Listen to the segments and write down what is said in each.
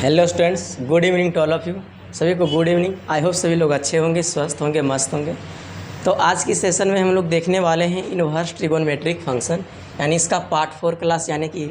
Hello students, good evening to all of you. सभी को good evening. I hope सभी लोग अच्छे होंगे, स्वस्थ होंगे, मस्त होंगे। तो आज की सेशन में हम लोग देखने वाले हैं इनवर्स ट्रिगोनोमेट्रिक फंक्शन, यानी इसका पार्ट 4 क्लास। यानी कि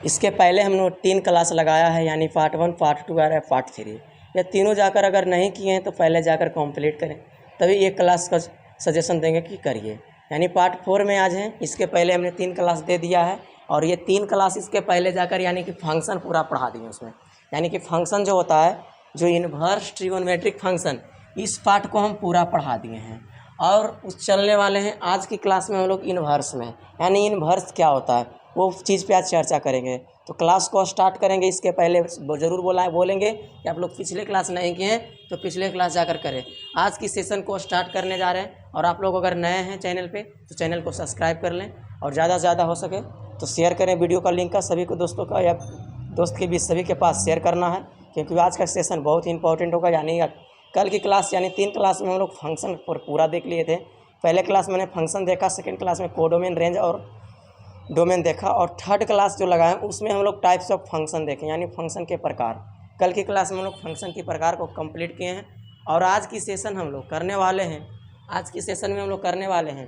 इसके पहले हम लोग 3 क्लास लगाया है, यानी पार्ट 1, पार्ट 2 और पार्ट 3। ये तीनों जाकर अगर नहीं किए हैं तो पहले जाकर कंप्लीट करें, तभी एक क्लास का सजेशन देंगे कि करिए। यानी पार्ट 4 में आज हैं। इसके पहले हमने 3 क्लास दे दिया है और ये 3 क्लास इसके पहले जाकर यानी कि फंक्शन पूरा पढ़ा दिए उसमें। यानी कि फंक्शन जो होता है, जो इनवर्स ट्रिगोनोमेट्रिक फंक्शन, इस पार्ट को हम पूरा पढ़ा दिए हैं। और उस चलने वाले हैं आज की क्लास में हम लोग इनवर्स में, यानी इनवर्स क्या होता है वो चीज़ पे आज चर्चा करेंगे। तो क्लास को स्टार्ट करेंगे। इसके पहले ज़रूर बोलेंगे कि आप लोग पिछले क्लास नहीं किए हैं तो पिछले क्लास जाकर करें। आज की सेशन को स्टार्ट करने जा रहे हैं और आप लोग अगर नए हैं चैनल पे तो चैनल को सब्सक्राइब कर लें और ज़्यादा से ज़्यादा हो सके तो शेयर करें वीडियो का लिंक का सभी को, दोस्तों का या दोस्त के बीच सभी के पास शेयर करना है, क्योंकि आज का सेशन बहुत ही इंपॉर्टेंट होगा। यानी कल की क्लास यानी 3 क्लास में हम लोग फंक्शन पूरा देख लिए थे। पहले क्लास मैंने फंक्शन देखा, सेकंड क्लास में कोडोमेन, रेंज और डोमेन देखा, और थर्ड क्लास जो लगाए उसमें हम लोग टाइप्स ऑफ फंक्शन देखें, यानी फंक्शन के प्रकार। कल की क्लास में हम लोग फंक्शन के प्रकार को कंप्लीट किए हैं और आज की सेशन हम लोग करने वाले हैं। आज की सेशन में हम लोग करने वाले हैं,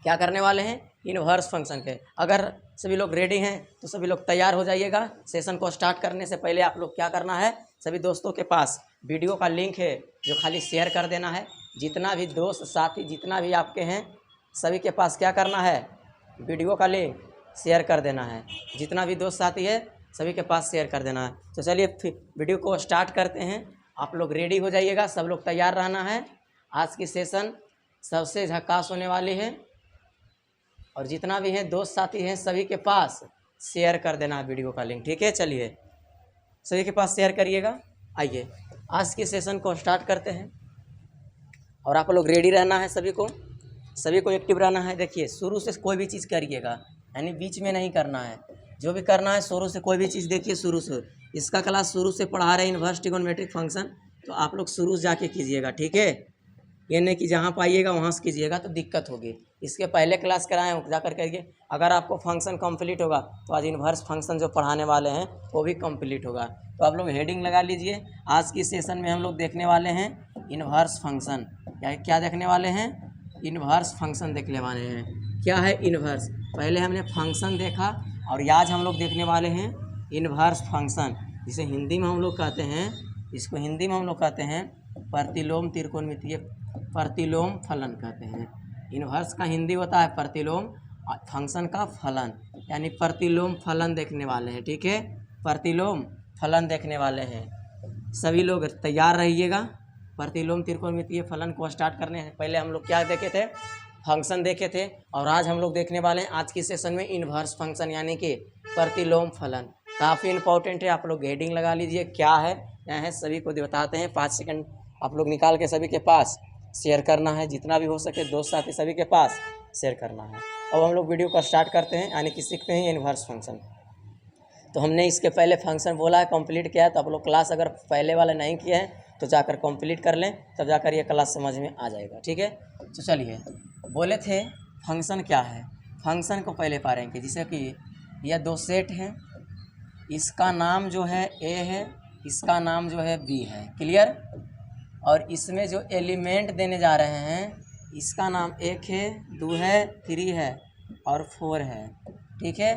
क्या करने वाले हैं, इनवर्स फंक्शन के। अगर सभी लोग रेडी हैं तो सभी लोग तैयार हो जाइएगा। सेशन को स्टार्ट करने से पहले आप लोग क्या करना है, सभी दोस्तों के पास वीडियो का लिंक है जो खाली शेयर कर देना है। जितना भी दोस्त साथी जितना भी आपके हैं सभी के पास क्या करना है, वीडियो का लिंक शेयर कर देना है। जितना भी दोस्त साथी है सभी के पास शेयर कर देना है। तो चलिए फिर वीडियो को स्टार्ट करते हैं। आप लोग रेडी हो जाइएगा, सब लोग तैयार रहना है। आज की सेशन सबसे झकास होने वाली है और जितना भी है दोस्त साथी हैं सभी के पास शेयर कर देना है वीडियो का लिंक, ठीक है। चलिए सभी के पास शेयर करिएगा। आइए आज के सेशन को स्टार्ट करते हैं और आप लोग रेडी रहना है, सभी को एक्टिव रहना है। देखिए शुरू से कोई भी चीज़ करिएगा, यानी बीच में नहीं करना है। जो भी करना है शुरू से कोई भी चीज़ देखिए, शुरू से। इसका क्लास शुरू से पढ़ा रहे हैं इनवर्स ट्रिगोनोमेट्रिक फंक्शन, तो आप लोग शुरू से जाके कीजिएगा, ठीक है। ये नहीं कि जहाँ पाइएगा वहाँ से कीजिएगा तो दिक्कत होगी। इसके पहले क्लास कराएं जाकर करिए। अगर आपको फंक्शन कंप्लीट होगा तो आज इनवर्स फंक्शन जो पढ़ाने वाले हैं वो भी कंप्लीट होगा। तो आप लोग हेडिंग लगा लीजिए। आज की सेशन में हम लोग देखने वाले हैं इनवर्स फंक्शन। क्या देखने वाले हैं, इनवर्स फंक्शन देखने वाले हैं। क्या है इनवर्स, पहले हमने फंक्शन देखा और आज हम लोग देखने वाले हैं इनवर्स फंक्शन, जिसे हिंदी में हम लोग कहते हैं, इसको हिंदी में हम लोग कहते हैं प्रतिलोम त्रिकोणमितीय प्रतिलोम फलन कहते हैं। इनवर्स का हिंदी होता है प्रतिलोम, फंक्शन का फलन, यानी प्रतिलोम फलन देखने वाले हैं, ठीक है। प्रतिलोम फलन देखने वाले हैं। सभी लोग तैयार रहिएगा। प्रतिलोम त्रिकोणमितीय फलन को स्टार्ट करने हैं। पहले हम लोग क्या देखे थे, फंक्शन देखे थे, और आज हम लोग देखने वाले हैं आज की सेशन में इनवर्स फंक्शन यानी कि प्रतिलोम फलन। काफ़ी इंपॉर्टेंट है, आप लोग हेडिंग लगा लीजिए। क्या है सभी को बताते हैं। 5 सेकंड आप लोग निकाल के सभी के पास शेयर करना है, जितना भी हो सके दोस्त साथी सभी के पास शेयर करना है। अब हम लोग वीडियो को स्टार्ट करते हैं, यानी कि सीखते हैं इनवर्स फंक्शन। तो हमने इसके पहले फंक्शन बोला है, कंप्लीट किया है। तो आप लोग क्लास अगर पहले वाले नहीं किए हैं तो जाकर कंप्लीट कर लें, तब जाकर ये क्लास समझ में आ जाएगा, ठीक है। तो चलिए, बोले थे फंक्शन क्या है। फंक्शन को पहले पढ़ेंगे। जैसे कि यह 2 सेट हैं, इसका नाम जो है ए है, इसका नाम जो है बी है, क्लियर। और इसमें जो एलिमेंट देने जा रहे हैं, इसका नाम 1 है, 2 है, 3 है और 4 है, ठीक है।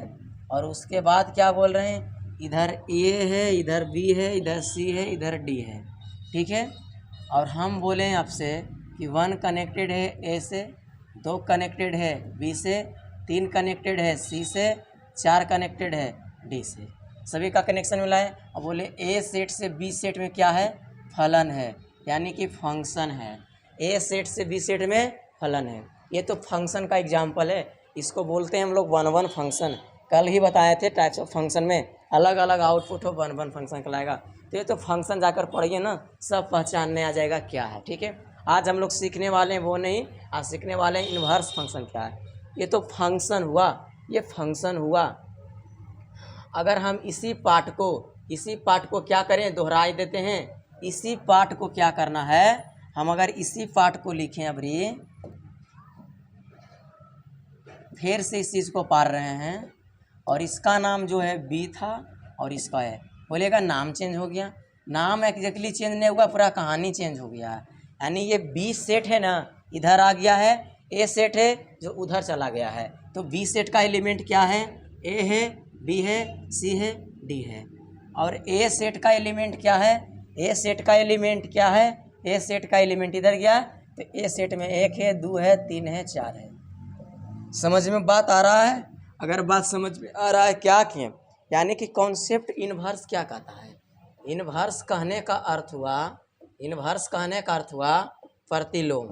और उसके बाद क्या बोल रहे हैं, इधर ए है, इधर बी है, इधर सी है, इधर डी है, ठीक है। और हम बोले आपसे कि 1 कनेक्टेड है ए से, 2 कनेक्टेड है बी से, 3 कनेक्टेड है सी से, 4 कनेक्टेड है डी से। सभी का कनेक्शन मिला है। अब बोले ए सेट से बी सेट में क्या है, फलन है, यानी कि फंक्शन है। ए सेट से बी सेट में फलन है। ये तो फंक्शन का एग्जाम्पल है, इसको बोलते हैं हम लोग 1-1 फंक्शन। कल ही बताए थे टाइप्स ऑफ फंक्शन में अलग अलग आउटपुट हो 1-1 फंक्शन कहलाएगा। तो ये तो फंक्शन जाकर पढ़िए ना, सब पहचानने आ जाएगा क्या है, ठीक है। आज हम लोग सीखने वाले हैं वो नहीं, आज सीखने वाले हैं इनवर्स फंक्शन क्या है। ये तो फंक्शन हुआ, ये फंक्शन हुआ। अगर हम इसी पार्ट को क्या करें, दोहराई देते हैं। इसी पार्ट को क्या करना है, हम अगर इसी पार्ट को लिखें, अभी फिर से इस चीज़ को पढ़ रहे हैं और इसका नाम जो है बी था और इसका है बोलिएगा नाम चेंज हो गया। नाम एग्जैक्टली चेंज नहीं हुआ, पूरा कहानी चेंज हो गया। यानी ये बी सेट है ना, इधर आ गया है, ए सेट है जो उधर चला गया है। तो बी सेट का एलिमेंट क्या है? ए है, बी है, सी है, डी है। और ए सेट का एलिमेंट क्या है? ए सेट का एलिमेंट क्या है? ए सेट का एलिमेंट इधर गया, तो ए सेट में 1 है, 2 है, 3 है, 4 है। समझ में बात आ रहा है? अगर बात समझ में आ रहा है क्या किए, यानी कि कॉन्सेप्ट इनवर्स क्या कहता है? इनवर्स कहने का अर्थ हुआ, इनवर्स कहने का अर्थ हुआ प्रतिलोम।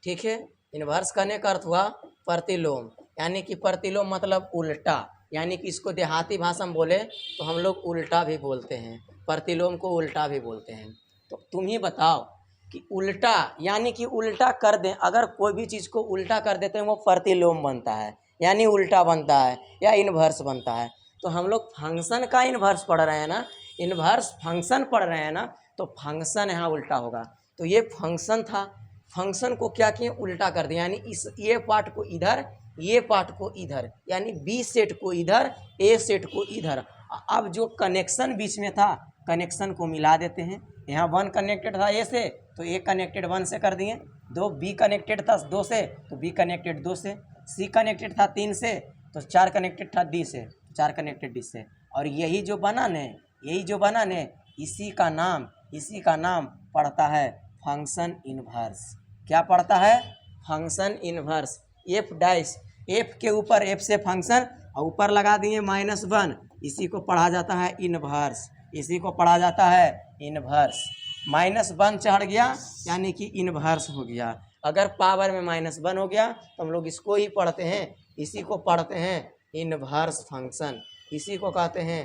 ठीक है, इनवर्स कहने का अर्थ हुआ प्रतिलोम, यानी कि प्रतिलोम मतलब उल्टा। यानी कि इसको देहाती भाषा में बोले तो हम लोग उल्टा भी बोलते हैं, प्रतिलोम को उल्टा भी बोलते हैं। तो तुम ही बताओ कि उल्टा यानी कि उल्टा कर दें, अगर कोई भी चीज़ को उल्टा कर देते हैं वो प्रतिलोम बनता है, यानी उल्टा बनता है या इनवर्स बनता है। तो हम लोग फंक्शन का इनवर्स पढ़ रहे हैं ना, इनवर्स फंक्शन पढ़ रहे हैं ना, तो फंक्शन यहाँ उल्टा होगा। तो ये फंक्शन था, फंक्शन को क्या किए? उल्टा कर दिया, यानी इस ये पार्ट को इधर, ये पार्ट को इधर, यानी बी सेट को इधर, ए सेट को इधर। अब जो कनेक्शन बीच में था, कनेक्शन को मिला देते हैं। यहाँ 1 कनेक्टेड था ए से, तो ए कनेक्टेड 1 से कर दिए। 2 बी कनेक्टेड था 2 से, तो बी कनेक्टेड 2 से। सी कनेक्टेड था 3 से, तो 4 कनेक्टेड था डी से, 4 कनेक्टेड डी से। और यही जो बना ने, यही जो बना ने, इसी का नाम पड़ता है फंक्शन इनवर्स। क्या पड़ता है? Function inverse. F dash, F के ऊपर एफ से फंक्शन और ऊपर लगा दिए -1, इसी को पढ़ा जाता है इनवर्स, इसी को पढ़ा जाता है इनवर्स। -1 चढ़ गया यानी कि इनवर्स हो गया। अगर पावर में -1 हो गया तो हम लोग इसको ही पढ़ते हैं, इसी को पढ़ते हैं इनवर्स फंक्शन, इसी को कहते हैं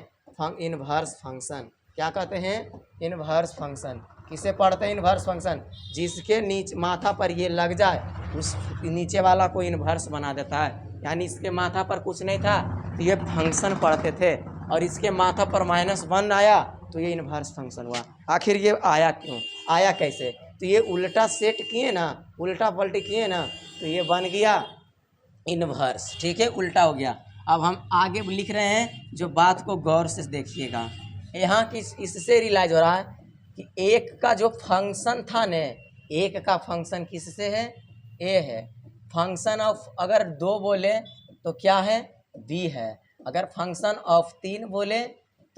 इनवर्स फंक्शन। क्या कहते हैं? Inverse function. किसे पढ़ते हैं इनवर्स फंक्शन? जिसके नीचे माथा पर ये लग जाए उस नीचे वाला को इनवर्स बना देता है। यानी इसके माथा पर कुछ नहीं था तो ये फंक्शन पढ़ते थे, और इसके माथा पर -1 आया तो ये इनवर्स फंक्शन हुआ। आखिर ये आया क्यों, आया कैसे? तो ये उल्टा सेट किए ना, उल्टा पलटी किए ना, तो ये बन गया इनवर्स। ठीक है, उल्टा हो गया। अब हम आगे लिख रहे हैं, जो बात को गौर से देखिएगा। यहाँ की इससे रियलाइज हो रहा है कि एक का जो फंक्शन था ने, एक का फंक्शन किससे है? ए है। फंक्शन ऑफ अगर 2 बोले तो क्या है? बी है। अगर फंक्शन ऑफ 3 बोले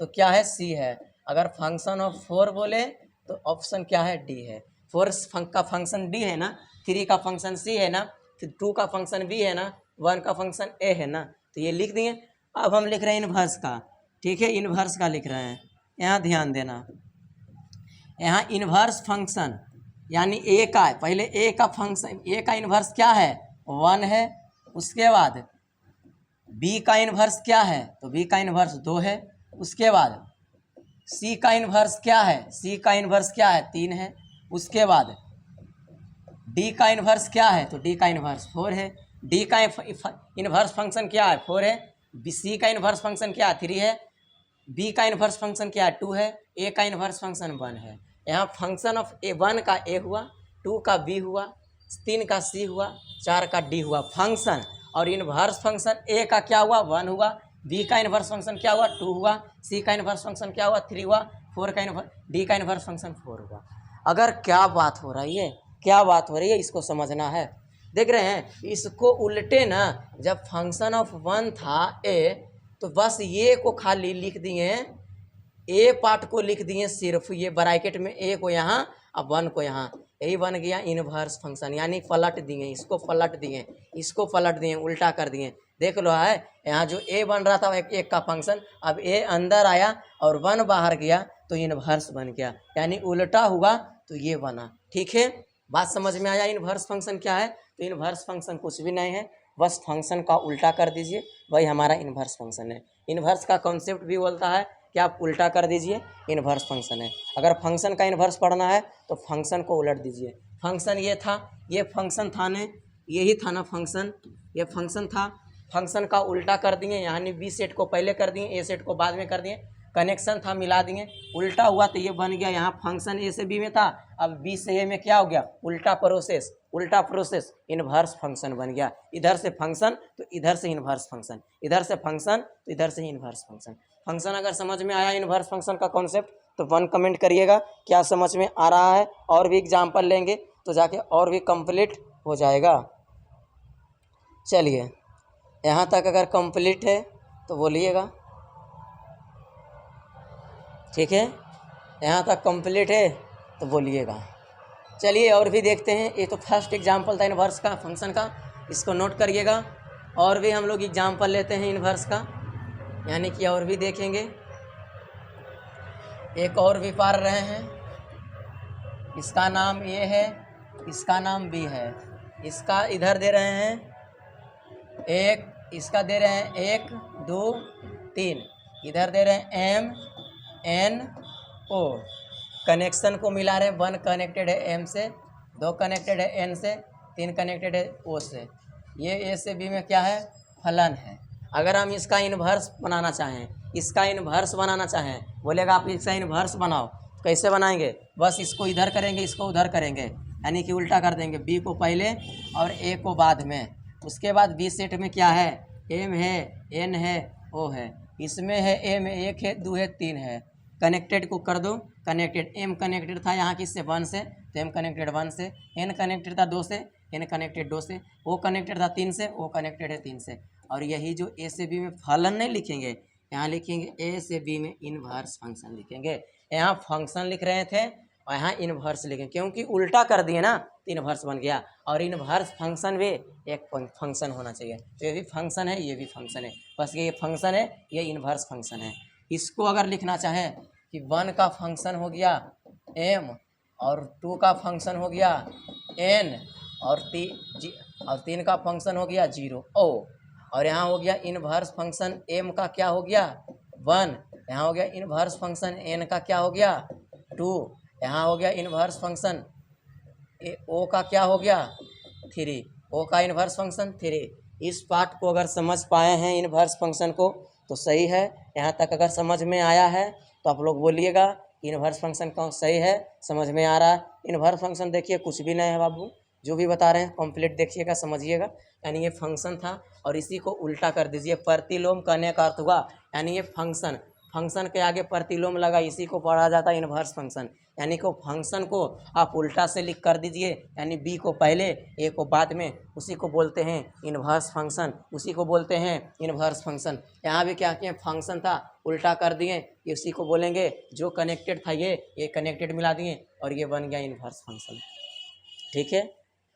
तो क्या है? सी है। अगर फंक्शन ऑफ 4 बोले तो ऑप्शन क्या है? डी है। 4 का फंक्शन डी है ना, 3 का फंक्शन सी है ना, फिर 2 का फंक्शन बी है ना, 1 का फंक्शन ए है ना, तो ये लिख दिए। अब हम लिख रहे हैं इनवर्स का। ठीक है, इनवर्स का लिख रहे हैं। यहाँ ध्यान देना, यहाँ इनवर्स फंक्शन यानी ए का, पहले ए का फंक्शन, ए का इनवर्स क्या है? 1 है। उसके बाद बी का इनवर्स क्या है? तो बी का इनवर्स 2 है। उसके बाद सी का इनवर्स क्या है? सी का इनवर्स क्या है? 3 है। उसके बाद डी का इनवर्स क्या है? तो डी का इनवर्स 4 है। डी का इनवर्स फंक्शन क्या है? 4 है। सी का इनवर्स फंक्शन क्या है? 3 है। बी का इनवर्स फंक्शन क्या है? 2 है। ए का इनवर्स फंक्शन 1 है। यहाँ फंक्शन ऑफ ए 1 का ए हुआ, 2 का बी हुआ, 3 का सी हुआ, 4 का डी हुआ फंक्शन। और इनवर्स फंक्शन ए का क्या हुआ? 1 हुआ। बी का इनवर्स फंक्शन क्या हुआ? 2 हुआ। सी का इनवर्स फंक्शन क्या हुआ? 3 हुआ। 4 का इनवर्स, डी का इनवर्स फंक्शन 4 हुआ। अगर क्या बात हो रही है, क्या बात हो रही है, इसको समझना है। देख रहे हैं, इसको उल्टे ना, जब फंक्शन ऑफ 1 था ए, तो बस ये को खाली लिख दिए, ए पार्ट को लिख दिए सिर्फ, ये ब्रैकेट में ए को यहाँ अब 1 को यहाँ, यही बन गया इनवर्स फंक्शन। यानी पलट दिए, इसको पलट दिए, इसको पलट दिए, उल्टा कर दिए। देख लो है, यहाँ जो ए बन रहा था एक का फंक्शन, अब ए अंदर आया और 1 बाहर गया तो इनवर्स बन गया, यानी उल्टा हुआ तो ये बना। ठीक है, बात समझ में आया? इनवर्स फंक्शन क्या है? तो इनवर्स फंक्शन कुछ भी नहीं है, बस फंक्शन का उल्टा कर दीजिए, वही हमारा इनवर्स फंक्शन है। इनवर्स का कॉन्सेप्ट भी बोलता है कि आप उल्टा कर दीजिए, इनवर्स फंक्शन है। अगर फंक्शन का इनवर्स पढ़ना है तो फंक्शन को उलट दीजिए। फंक्शन ये था, ये फंक्शन था ने, यही था ना फंक्शन, ये फंक्शन था, फंक्शन का उल्टा कर दिए, यानी बी सेट को पहले कर दिए, ए सेट को बाद में कर दिए, कनेक्शन था मिला दिए, उल्टा हुआ तो ये बन गया। यहाँ फंक्शन ए से बी में था, अब बी से ए में क्या हो गया? उल्टा प्रोसेस, उल्टा प्रोसेस, इन्वर्स फंक्शन बन गया। इधर से फंक्शन तो इधर से इन्वर्स फंक्शन, इधर से फंक्शन तो इधर से इन्वर्स फंक्शन। फंक्शन अगर समझ में आया इन्वर्स फंक्शन का कॉन्सेप्ट तो 1 कमेंट करिएगा क्या समझ में आ रहा है। और भी एग्जाम्पल लेंगे तो जाके और भी कंप्लीट हो जाएगा। चलिए यहाँ तक अगर कंप्लीट है तो बोलिएगा, ठीक है। यहाँ तक कंप्लीट है तो बोलिएगा। चलिए और भी देखते हैं। ये तो फर्स्ट एग्जाम्पल था इन्वर्स का फंक्शन का, इसको नोट करिएगा। और भी हम लोग एग्जाम्पल लेते हैं इन्वर्स का, यानी कि और भी देखेंगे। एक और भी पढ़ रहे हैं, इसका नाम ए है, इसका नाम बी है। इसका इधर दे रहे हैं एक, इसका दे रहे हैं 1 2 3, इधर दे रहे हैं एम एन ओ। कनेक्शन को मिला रहे हैं, 1 कनेक्टेड है एम से, 2 कनेक्टेड है एन से, 3 कनेक्टेड है ओ से। ये ए से बी में क्या है, फलन है। अगर हम इसका इन्वर्स बनाना चाहें, इसका इन्वर्स बनाना चाहें, बोलेगा आप इसका इन्वर्स बनाओ, कैसे बनाएंगे, बस इसको इधर करेंगे, इसको उधर करेंगे, यानी कि उल्टा कर देंगे, बी को पहले और ए को बाद में। उसके बाद बी सेट में क्या है, एम है, एन है, ओ है। इसमें है एम 1 है, 2 है, 3 है। कनेक्टेड को कर दो कनेक्टेड। एम कनेक्टेड था यहाँ किससे, 1 से, तो एम कनेक्टेड 1 से। एन कनेक्टेड था 2 से, एन कनेक्टेड 2 से। ओ कनेक्टेड था 3 से, ओ कनेक्टेड है 3 से। और यही जो ए से बी में फलन नहीं लिखेंगे, यहाँ लिखेंगे ए से बी में इनवर्स फंक्शन लिखेंगे। यहाँ फंक्शन लिख रहे थे और यहाँ इनवर्स लिखेंगे, क्योंकि उल्टा कर दिए ना तो इनवर्स बन गया। और इनवर्स फंक्शन भी एक फंक्शन होना चाहिए। तो ये भी फंक्शन है, ये भी फंक्शन है, बस ये फंक्शन है, ये इनवर्स फंक्शन है। इसको अगर लिखना चाहें कि 1 का फंक्शन हो गया एम, और 2 का फंक्शन हो गया एन, और 3 का फंक्शन हो गया 0 ओ। और यहाँ हो गया इनवर्स फंक्शन एम का क्या हो गया 1, यहाँ हो गया इनवर्स फंक्शन एन का क्या हो गया 2, यहाँ हो गया इनवर्स फंक्शन ओ का क्या हो गया 3, ओ का इनवर्स फंक्शन 3। इस पार्ट को अगर समझ पाए हैं इनवर्स फंक्शन को तो सही है। यहाँ तक अगर समझ में आया है तो आप लोग बोलिएगा इनवर्स फंक्शन कौन सही है, समझ में आ रहा है। इनवर्स फंक्शन देखिए कुछ भी नहीं है बाबू, जो भी बता रहे हैं कंप्लीट देखिएगा, समझिएगा। यानी ये फंक्शन था और इसी को उल्टा कर दीजिए। प्रतिलोम करने का अर्थ हुआ, यानी ये फंक्शन, फंक्शन के आगे प्रतिलोम लगा, इसी को पढ़ा जाता है इनवर्स फंक्शन। यानी कि फंक्शन को आप उल्टा से लिख कर दीजिए, यानी बी को पहले ए को बाद में, उसी को बोलते हैं इनवर्स फंक्शन, उसी को बोलते हैं इनवर्स फंक्शन। यहाँ भी क्या किए, फंक्शन था उल्टा कर दिए, इसी को बोलेंगे जो कनेक्टेड था ये कनेक्टेड मिला दिए और ये बन गया इनवर्स फंक्शन, ठीक है।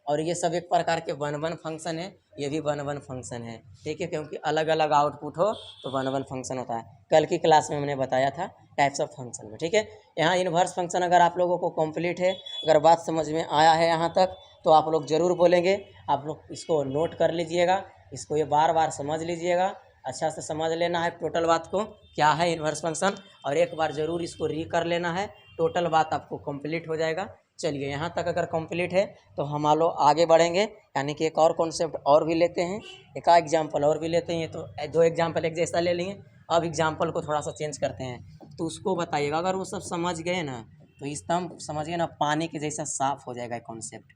और ये सब एक प्रकार के 1-1 फंक्शन है, ये भी 1-1 फंक्शन है, ठीक है, क्योंकि अलग अलग आउटपुट हो तो 1-1 फंक्शन होता है। कल की क्लास में हमने बताया था टाइप्स ऑफ फंक्शन में, ठीक है। यहाँ इनवर्स फंक्शन अगर आप लोगों को कंप्लीट है, अगर बात समझ में आया है यहाँ तक तो आप लोग ज़रूर बोलेंगे। आप लोग इसको नोट कर लीजिएगा, इसको ये बार बार समझ लीजिएगा, अच्छा से समझ लेना है टोटल बात को क्या है इनवर्स फंक्शन, और एक बार ज़रूर इसको री कर लेना है, टोटल बात आपको कंप्लीट हो जाएगा। चलिए यहाँ तक अगर कंप्लीट है तो हम लोग आगे बढ़ेंगे, यानी कि एक और कॉन्सेप्ट और भी लेते हैं, एक एग्जाम्पल और भी लेते हैं। तो 2 एग्जाम्पल एक जैसा ले लिए, अब एग्जाम्पल को थोड़ा सा चेंज करते हैं, तो उसको बताइएगा। अगर वो सब समझ गए ना तो एकदम समझिए ना पानी के जैसा साफ हो जाएगा कॉन्सेप्ट,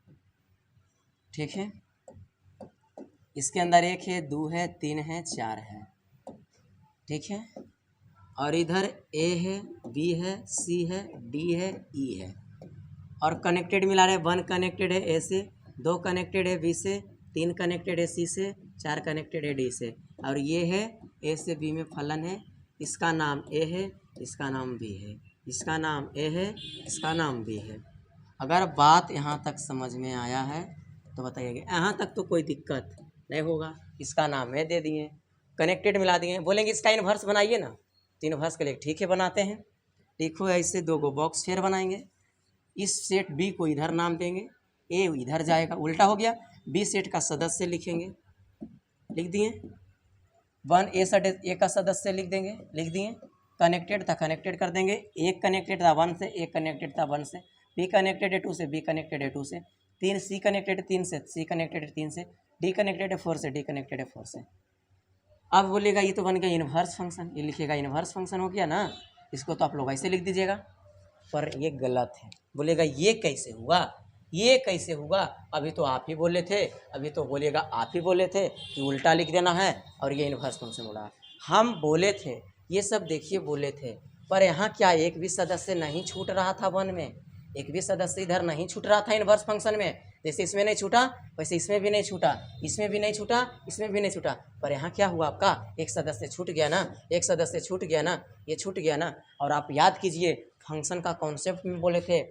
ठीक है। इसके अंदर 1 है, 2 है, 3 है, 4 है, ठीक है। और इधर ए है, बी है, सी है, डी है, ई है, और कनेक्टेड मिला रहे। 1 कनेक्टेड है ए से, 2 कनेक्टेड है बी से, 3 कनेक्टेड है सी से, 4 कनेक्टेड है डी से। और ये है ए से बी में फलन है, इसका नाम ए है, इसका नाम बी है, इसका नाम ए है, इसका नाम बी है। अगर बात यहाँ तक समझ में आया है तो बताइएगा, यहाँ तक तो कोई दिक्कत नहीं होगा। इसका नाम ए दे दिए, कनेक्टेड मिला दिए, बोलेंगे इसका इनवर्स बनाइए ना, तो इनवर्स के लिए ठीक है बनाते हैं। देखो ऐसे 2 बॉक्स फिर बनाएंगे, इस सेट बी को इधर नाम देंगे, ए इधर जाएगा, उल्टा हो गया। बी सेट का सदस्य लिखेंगे, लिख दिए। 1 ए का सदस्य लिख देंगे, लिख दिए। कनेक्टेड था कनेक्टेड कर देंगे, एक कनेक्टेड था 1 से, एक कनेक्टेड था 1 से, बी कनेक्टेड है 2 से, बी कनेक्टेड है 2 से, 3 सी कनेक्टेड है 3 से, सी कनेक्टेड है 3 से, डी कनेक्टेड है 4 से, डी कनेक्टेड है 4 से। अब बोलेगा ये तो बन गया इनवर्स फंक्शन, ये लिखेगा इनवर्स फंक्शन हो गया ना, इसको तो आप लोग ऐसे लिख दीजिएगा, पर ये गलत है। बोलेगा ये कैसे हुआ, ये कैसे हुआ? अभी तो आप ही बोले थे, अभी तो बोलिएगा आप ही बोले थे कि उल्टा लिख देना है और ये इन्वर्स फंक्शन बोला। हम बोले थे, ये सब देखिए बोले थे, पर यहाँ क्या एक भी सदस्य नहीं छूट रहा था वन में, एक भी सदस्य इधर नहीं छूट रहा था इन्वर्स फंक्शन में। जैसे इसमें नहीं छूटा वैसे इसमें भी नहीं छूटा, इसमें भी नहीं छूटा, इसमें भी नहीं छूटा, पर यहाँ क्या हुआ आपका एक सदस्य छूट गया ना, एक सदस्य छूट गया ना, ये छूट गया ना। और आप याद कीजिए फंक्शन का कॉन्सेप्ट में बोले थे,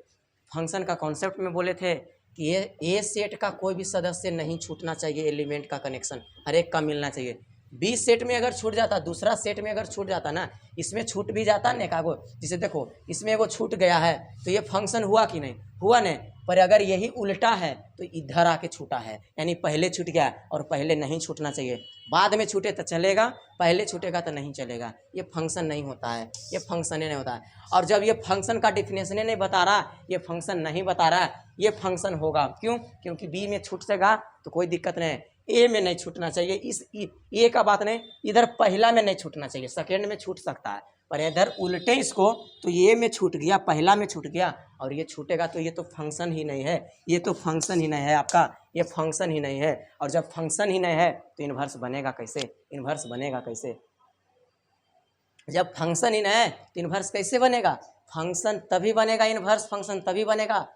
फंक्शन का कॉन्सेप्ट में बोले थे कि ये ए सेट का कोई भी सदस्य नहीं छूटना चाहिए, एलिमेंट का कनेक्शन हर एक का मिलना चाहिए। बी सेट में अगर छूट जाता, दूसरा सेट में अगर छूट जाता ना, इसमें छूट भी जाता ना एकागो, जिसे देखो इसमें एगो छूट गया है तो ये फंक्शन हुआ कि नहीं हुआ नहीं। पर अगर यही उल्टा है तो इधर आके छूटा है, यानी पहले छूट गया और पहले नहीं छूटना चाहिए, बाद में छूटे तो चलेगा, पहले छूटेगा तो नहीं चलेगा। ये फंक्शन नहीं होता है, ये फंक्शन नहीं होता है। और जब ये फंक्शन का डिफिनेशन नहीं बता रहा, ये फंक्शन नहीं बता रहा, ये फंक्शन होगा क्यों? क्योंकि बी में छूट सकेगा तो कोई दिक्कत नहीं, ए में नहीं छूटना चाहिए। इस ए का बात नहीं, इधर पहला में नहीं छूटना चाहिए, सेकेंड में छूट सकता है, पर इधर उल्टे इसको तो ये में छूट गया, पहला में छूट गया और ये छूटेगा तो ये तो फंक्शन ही नहीं है, ये तो फंक्शन ही नहीं है आपका, ये फंक्शन ही नहीं है। और जब फंक्शन ही नहीं है तो इन्वर्स बनेगा कैसे? इन्वर्स बनेगा कैसे? जब फंक्शन ही नहीं है तो इन्वर्स कैसे बनेगा? फंक्शन तभी बनेगा, इन्वर्स फंक्शन तभी बनेगा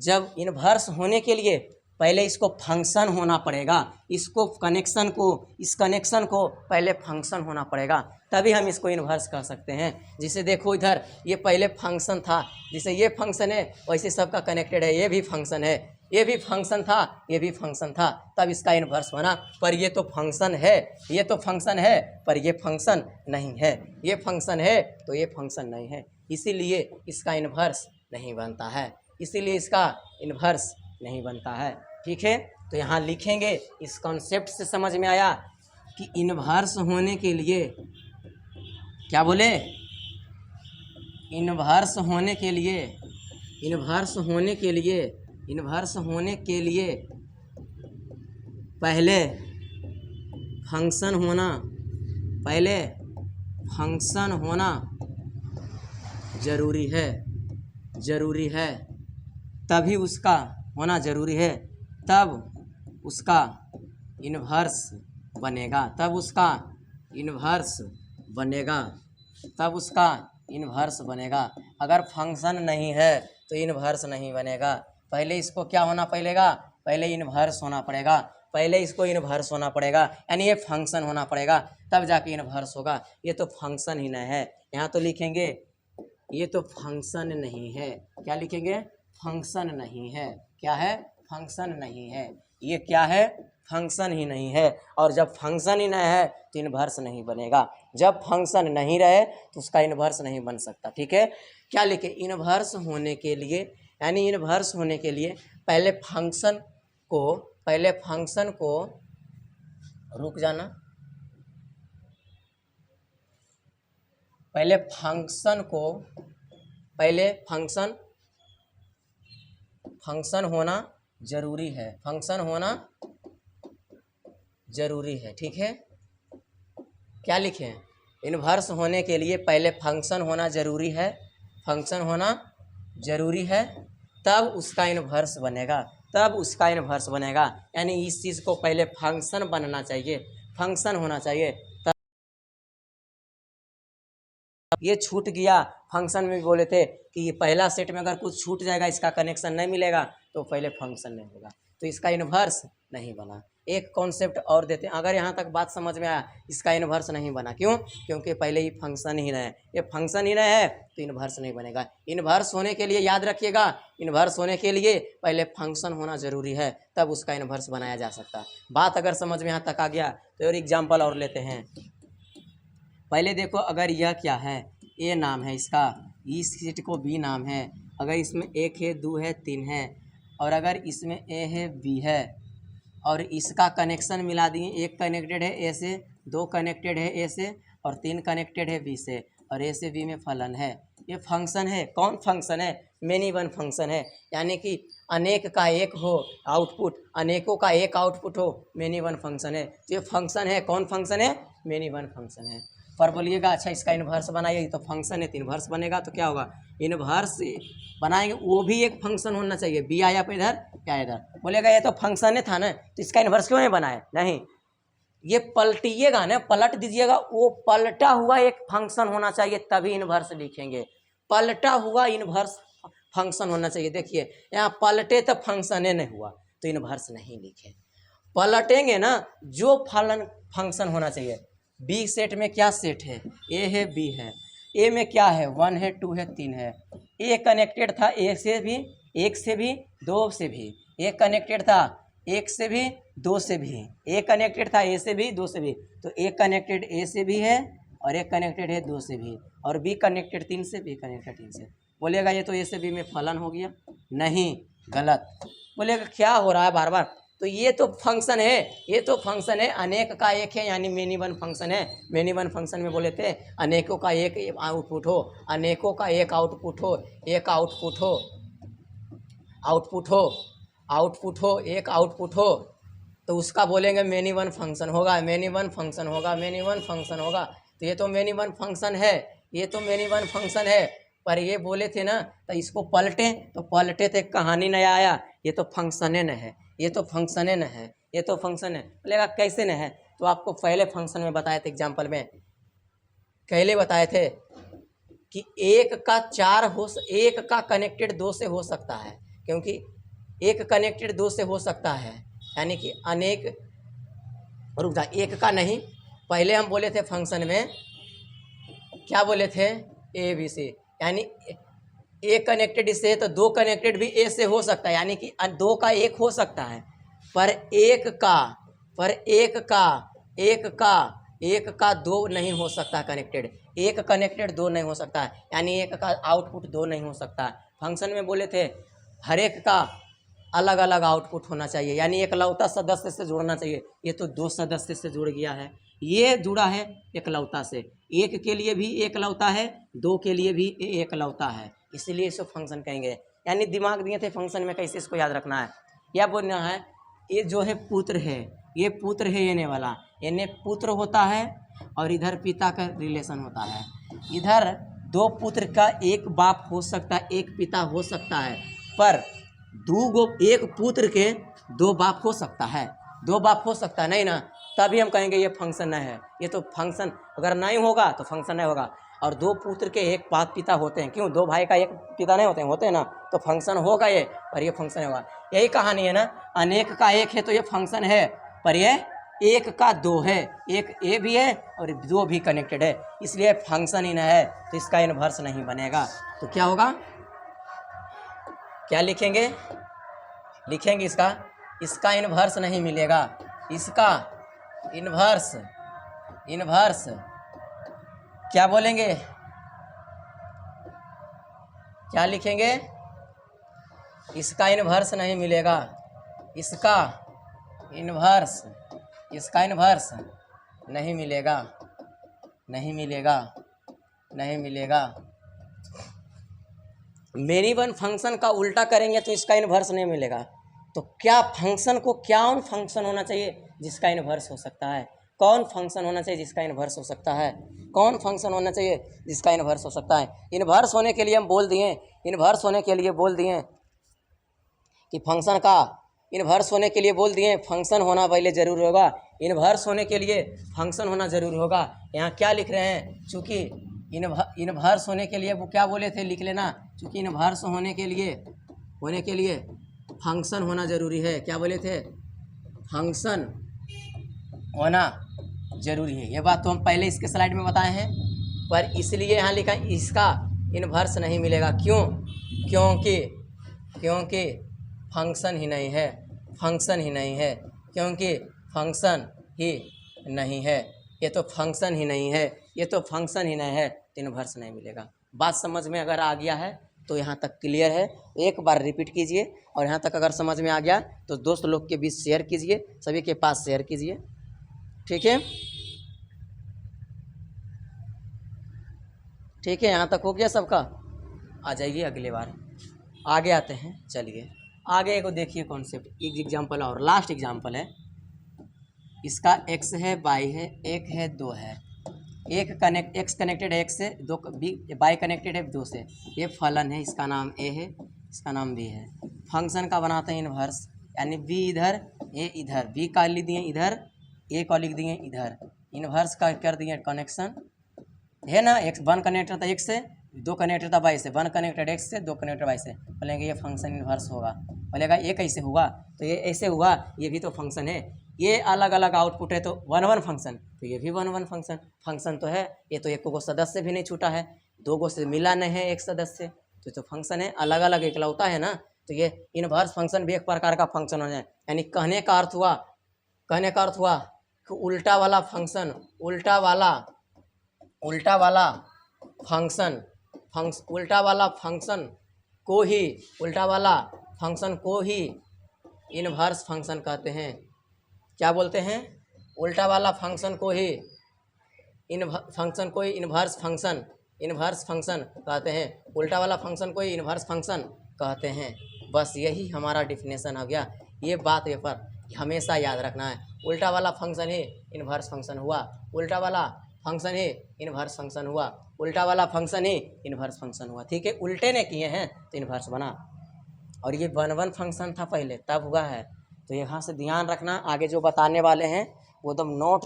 जब इन्वर्स होने के लिए पहले इसको फंक्शन होना पड़ेगा, इसको कनेक्शन को, इस कनेक्शन को पहले फंक्शन होना पड़ेगा, तभी हम इसको इन्वर्स कह सकते हैं। जिसे देखो इधर ये पहले फंक्शन था, जिसे ये फंक्शन है वैसे सबका कनेक्टेड है, ये भी फंक्शन है, ये भी फंक्शन था, ये भी फंक्शन था, तब इसका इन्वर्स बना। पर ये तो फंक्शन है, ये तो फंक्शन है, पर ये फंक्शन नहीं है, ये फंक्शन है तो ये फंक्शन नहीं है, इसीलिए इसका इन्वर्स नहीं बनता है, इसीलिए इसका इन्वर्स नहीं बनता है। ठीक है, तो यहाँ लिखेंगे, इस कॉन्सेप्ट से समझ में आया कि इन्वर्स होने के लिए क्या बोले? इन्वर्स होने के लिए, इन्वर्स होने के लिए, इन्वर्स होने के लिए पहले फंक्शन होना, पहले फंक्शन होना जरूरी है, जरूरी है, तभी उसका होना जरूरी है, तब उसका इन्वर्स बनेगा, तब उसका इन्वर्स बनेगा, तब उसका इन्वर्स बनेगा। अगर फंक्शन नहीं है तो इन्वर्स नहीं बनेगा। पहले इसको क्या होना पड़ेगा? पहले इन्वर्स होना पड़ेगा, पहले इसको इन्वर्स होना पड़ेगा, यानी ये फंक्शन होना पड़ेगा, तब जाके इन्वर्स होगा। ये तो फंक्शन ही नहीं है। यहाँ तो लिखेंगे ये तो फंक्शन नहीं है, क्या लिखेंगे? फंक्शन नहीं है। क्या है? फंक्शन नहीं है। ये क्या है? फंक्शन ही नहीं है। और जब फंक्शन ही नहीं है तो इन्वर्स नहीं बनेगा। जब फंक्शन नहीं रहे तो उसका इन्वर्स नहीं बन सकता। ठीक है, क्या लिखे? इन्वर्स होने के लिए, यानी इन्वर्स होने के लिए पहले फंक्शन को रुक जाना, पहले फंक्शन होना जरूरी है, फंक्शन होना जरूरी है। ठीक है, क्या लिखें? इन्वर्स होने के लिए पहले फंक्शन होना जरूरी है, फंक्शन होना जरूरी है, तब उसका इन्वर्स बनेगा, तब उसका इन्वर्स बनेगा। यानी इस चीज़ को पहले फंक्शन बनना चाहिए, फंक्शन होना चाहिए, तब ये छूट गया। फंक्शन में भी बोले थे कि पहला सेट में अगर कुछ छूट जाएगा, इसका कनेक्शन नहीं मिलेगा तो पहले फंक्शन नहीं होगा, तो इसका इन्वर्स नहीं बना। एक कॉन्सेप्ट और देते हैं, अगर यहाँ तक बात समझ में आया, इसका इन्वर्स नहीं बना, क्यों? क्योंकि पहले ही फंक्शन ही रहे, ये फंक्शन ही रहे है तो इन्वर्स नहीं बनेगा। इन्वर्स होने के लिए याद रखिएगा, इन्वर्स होने के लिए पहले फंक्शन होना जरूरी है, तब उसका इन्वर्स बनाया जा सकता है। बात अगर समझ में यहाँ तक आ गया तो और एग्जाम्पल और लेते हैं। पहले देखो, अगर यह क्या है? ए नाम है इसका, इस सेट को बी नाम है, अगर इसमें 1 है, 2 है, 3 है, और अगर इसमें ए है, बी है, और इसका कनेक्शन मिला दिए, एक कनेक्टेड है ए से, 2 कनेक्टेड है ए से, और 3 कनेक्टेड है बी से, और ए से बी में फलन है। ये फंक्शन है। कौन फंक्शन है? मेनी वन फंक्शन है, यानी कि अनेक का एक हो आउटपुट, अनेकों का एक आउटपुट हो, मेनी वन फंक्शन है। तो ये फंक्शन है। कौन फंक्शन है? मेनी वन फंक्शन है। पर बोलिएगा अच्छा इसका इन्वर्स बनाइए, ये तो फंक्शन है तो इन्वर्स बनेगा, तो क्या होगा इन्वर्स बनाएंगे, वो भी एक फंक्शन होना चाहिए। बी आया पे इधर, क्या इधर, बोलेगा ये तो फंक्शन था ना, तो इसका इन्वर्स क्यों नहीं बनाए, नहीं, ये पलटिएगा ना, पलट दीजिएगा, वो पलटा हुआ एक फंक्शन होना चाहिए तभी इन्वर्स लिखेंगे, पलटा हुआ इन्वर्स फंक्शन होना चाहिए। देखिए यहाँ पलटे तो फंक्शन नहीं हुआ तो इन्वर्स नहीं लिखे, पलटेंगे ना जो फलन फंक्शन होना चाहिए। बी सेट में क्या सेट है, ए है बी है, ए में क्या है 1 है 2 है 3 है, ए कनेक्टेड था ए से भी, एक से भी, दो से भी, ए कनेक्टेड था एक से भी, दो से भी, ए कनेक्टेड था ए से भी, दो से भी, तो ए कनेक्टेड ए से भी है और एक कनेक्टेड है दो से भी, और बी कनेक्टेड 3 से, बी कनेक्टेड 3 से। बोलेगा ये तो ए से बी में फलन हो गया, नहीं, गलत। बोलेगा क्या हो रहा है बार बार, तो ये तो फंक्शन है, ये तो फंक्शन है, अनेक का एक है, यानी मेनी वन फंक्शन है। मेनी वन फंक्शन में बोले थे अनेकों का एक आउटपुट हो, अनेकों का एक आउटपुट हो, एक आउटपुट हो, आउटपुट हो, आउटपुट हो, एक आउटपुट हो, तो उसका बोलेंगे मेनी वन फंक्शन होगा, मेनी वन फंक्शन होगा, मेनी वन फंक्शन होगा। तो ये तो मेनी वन फंक्शन है, ये तो मेनी वन फंक्शन है, पर ये बोले थे ना तो इसको पलटें, तो पलटे थे कहानी नया आया, ये तो फंक्शन न है, ये तो फंक्शन न है, ये तो फंक्शन है। बोलेगा कैसे न है, तो आपको पहले फंक्शन में बताए थे, एग्जाम्पल में पहले बताए थे कि एक का चार हो, एक का कनेक्टेड दो से हो सकता है, क्योंकि एक कनेक्टेड दो से हो सकता है, यानी कि अनेक, रुक जा, एक का नहीं, पहले हम बोले थे फंक्शन में क्या बोले थे, ए बी सी, यानी ए कनेक्टेड इससे है तो दो कनेक्टेड भी ए से हो सकता है, यानी कि दो का एक हो सकता है, पर एक का, पर एक का दो नहीं हो सकता कनेक्टेड, एक कनेक्टेड दो नहीं हो सकता है, यानी एक का आउटपुट दो नहीं हो सकता। फंक्शन में बोले थे हर एक का अलग अलग आउटपुट होना चाहिए, यानी एकलौता सदस्य से जुड़ना चाहिए, ये तो दो सदस्य से जुड़ गया है, ये जुड़ा है एकलौता से, एक के लिए भी एकलौता है, दो के लिए भी एकलौता है, इसलिए इसको फंक्शन कहेंगे। यानी दिमाग दिए थे फंक्शन में कैसे इसको याद रखना है, या बोलना है ये जो है पुत्र है, ये पुत्र है येने वाला, येने पुत्र होता है और इधर पिता का रिलेशन होता है, इधर दो पुत्र का एक बाप हो सकता है, एक पिता हो सकता है, पर एक पुत्र के दो बाप हो सकता है, दो बाप हो सकता है नहीं ना, तभी हम कहेंगे ये फंक्शन नहीं है, ये तो फंक्शन अगर नहीं होगा तो फंक्शन नहीं होगा। और दो पुत्र के एक बाप पिता होते हैं, क्यों, दो भाई का एक पिता नहीं होते हैं ना, तो फंक्शन होगा ये, पर ये फंक्शन होगा। यही कहानी है ना, अनेक का एक है तो ये फंक्शन है, पर ये एक का दो है, एक ए भी है और दो भी कनेक्टेड है, इसलिए फंक्शन ही नहीं है, तो इसका इन्वर्स नहीं बनेगा। तो क्या होगा, क्या लिखेंगे, लिखेंगे इसका इन्वर्स नहीं मिलेगा, इसका इन्वर्स, इन्वर्स क्या बोलेंगे, क्या लिखेंगे, इसका इन्वर्स नहीं मिलेगा, इसका इन्वर्स, इसका इन्वर्स नहीं मिलेगा, नहीं मिलेगा, नहीं मिलेगा। मेनी वन फंक्शन का उल्टा करेंगे तो इसका इन्वर्स नहीं मिलेगा। तो क्या फंक्शन को क्या फंक्शन होना चाहिए जिसका इन्वर्स हो सकता है, कौन फंक्शन होना चाहिए जिसका इन्वर्स हो सकता है, कौन फंक्शन होना चाहिए जिसका इन्वर्स हो सकता है। इन्वर्स होने के लिए हम बोल दिए, इन्वर्स होने के लिए बोल दिए कि फंक्शन का इन्वर्स होने के लिए बोल दिए फंक्शन होना पहले जरूर होगा, इन्वर्स होने के लिए फंक्शन होना जरूर होगा। यहाँ क्या लिख रहे हैं, चूँकि इन्वर्स होने के लिए वो क्या बोले थे, लिख लेना, चूँकि इन्वर्स होने के लिए फंक्शन होना जरूरी है, क्या बोले थे, फंक्शन होना जरूरी है। ये बात तो हम पहले इसके स्लाइड में बताए हैं, पर इसलिए यहाँ लिखा इसका इन्वर्स नहीं मिलेगा, क्यों, क्योंकि फंक्शन ही नहीं है, फंक्शन ही नहीं है, क्योंकि फंक्शन ही नहीं है, ये तो फंक्शन ही नहीं है, ये तो फंक्शन ही नहीं है, तो इन्वर्स नहीं मिलेगा। बात समझ में अगर आ गया है तो यहाँ तक क्लियर है, एक बार रिपीट कीजिए, और यहाँ तक अगर समझ में आ गया तो दोस्त लोग के बीच शेयर कीजिए, सभी के पास शेयर कीजिए, ठीक है, ठीक है, यहाँ तक हो गया सबका। आ जाइए अगले बार, आगे आते हैं, चलिए आगे को देखिए कॉन्सेप्ट, एक एग्जाम्पल और लास्ट एग्जाम्पल है, इसका x है, y है, 1 है, 2 है, एक्स कनेक्टेड है एक से, दो बी बाई कनेक्टेड है दो से, ये फलन है, इसका नाम ए है, इसका नाम बी है। फंक्शन का बनाते हैं इन्वर्स, यानी बी इधर ए इधर, बी का लिख दिए इधर, ए का लिख दिए इधर, इन्वर्स का कर दिए कनेक्शन है ना। एक वन कनेक्टर था एक्स से, दो कनेक्टर था वाई से, वन कनेक्टेड एक्स से, दो कनेक्टर वाई से, बोलेंगे ये फंक्शन इन्वर्स होगा। बोलेगा ये कैसे हुआ, तो ये ऐसे हुआ, ये भी तो फंक्शन है। ये अलग अलग आउटपुट है तो वन वन फंक्शन, तो ये भी वन वन फंक्शन फंक्शन तो है। ये तो एक को सदस्य भी नहीं छूटा है, दो को से मिला नहीं है एक सदस्य, तो फंक्शन है, अलग अलग इकलौता है ना। तो ये इन्वर्स फंक्शन भी एक प्रकार का फंक्शन हो जाए, यानी कहने का अर्थ हुआ कि उल्टा वाला फंक्शन, उल्टा वाला फंक्शन उल्टा वाला फंक्शन को ही इन्वर्स फंक्शन कहते हैं। क्या बोलते हैं? उल्टा वाला फंक्शन को ही इन्वर्स फंक्शन कहते हैं। उल्टा वाला फंक्शन को ही इन्वर्स फंक्शन कहते हैं। बस यही हमारा डिफिनेशन हो गया। ये बात ये पर हमेशा याद रखना है, उल्टा वाला फंक्शन ही इन्वर्स फंक्शन हुआ, उल्टा वाला फंक्शन ही इन्वर्स फंक्शन हुआ, उल्टा वाला फंक्शन ही इन्वर्स फंक्शन हुआ। ठीक है, उल्टे ने किए हैं तो इन्वर्स बना। और ये वन वन फंक्शन था पहले, तब हुआ है। तो यहाँ से ध्यान रखना, आगे जो बताने वाले हैं वो एकदम नोट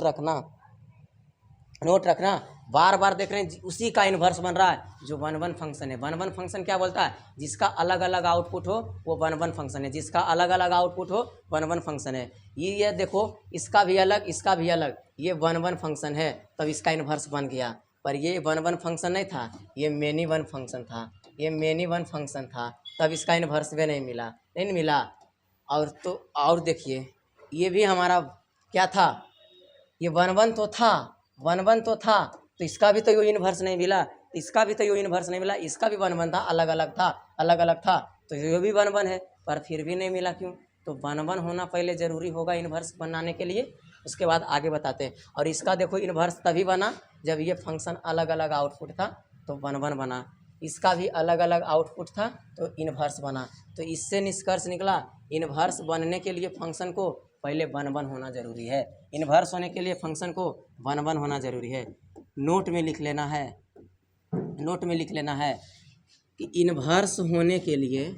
रखना। बार बार देख रहे हैं उसी का इन्वर्स बन रहा है जो वन वन फंक्शन है। वन वन फंक्शन क्या बोलता है? जिसका अलग अलग आउटपुट हो वो वन वन फंक्शन है, जिसका अलग अलग आउटपुट हो वन वन फंक्शन है। ये देखो, इसका भी अलग, इसका भी अलग, ये वन वन फंक्शन है, तब इसका इन्वर्स बन गया। पर ये वन वन फंक्शन नहीं था, ये मेनी वन फंक्शन था, ये मेनी वन फंक्शन था, तब इसका इन्वर्स भी नहीं मिला। और तो और देखिए, ये भी हमारा क्या था? ये वन वन तो था, तो इसका भी तो यो इन्वर्स नहीं मिला, तो इसका भी तो यो इन्वर्स नहीं मिला, इसका भी वन वन था, अलग अलग था, तो ये भी वन वन है, पर फिर भी नहीं मिला। क्यों? तो वन वन होना पहले ज़रूरी होगा इन्वर्स बनाने के लिए, उसके बाद आगे बताते हैं। और इसका देखो इन्वर्स तभी बना जब ये फंक्शन अलग अलग आउटपुट था तो वन वन बना, इसका भी अलग अलग आउटपुट था तो इन्वर्स बना। तो इससे निष्कर्ष निकला, इन्वर्स बनने के लिए फंक्शन को पहले वन वन होना ज़रूरी है। इन्वर्स होने के लिए फंक्शन को वन वन होना ज़रूरी है। नोट में लिख लेना है कि इन्वर्स होने के लिए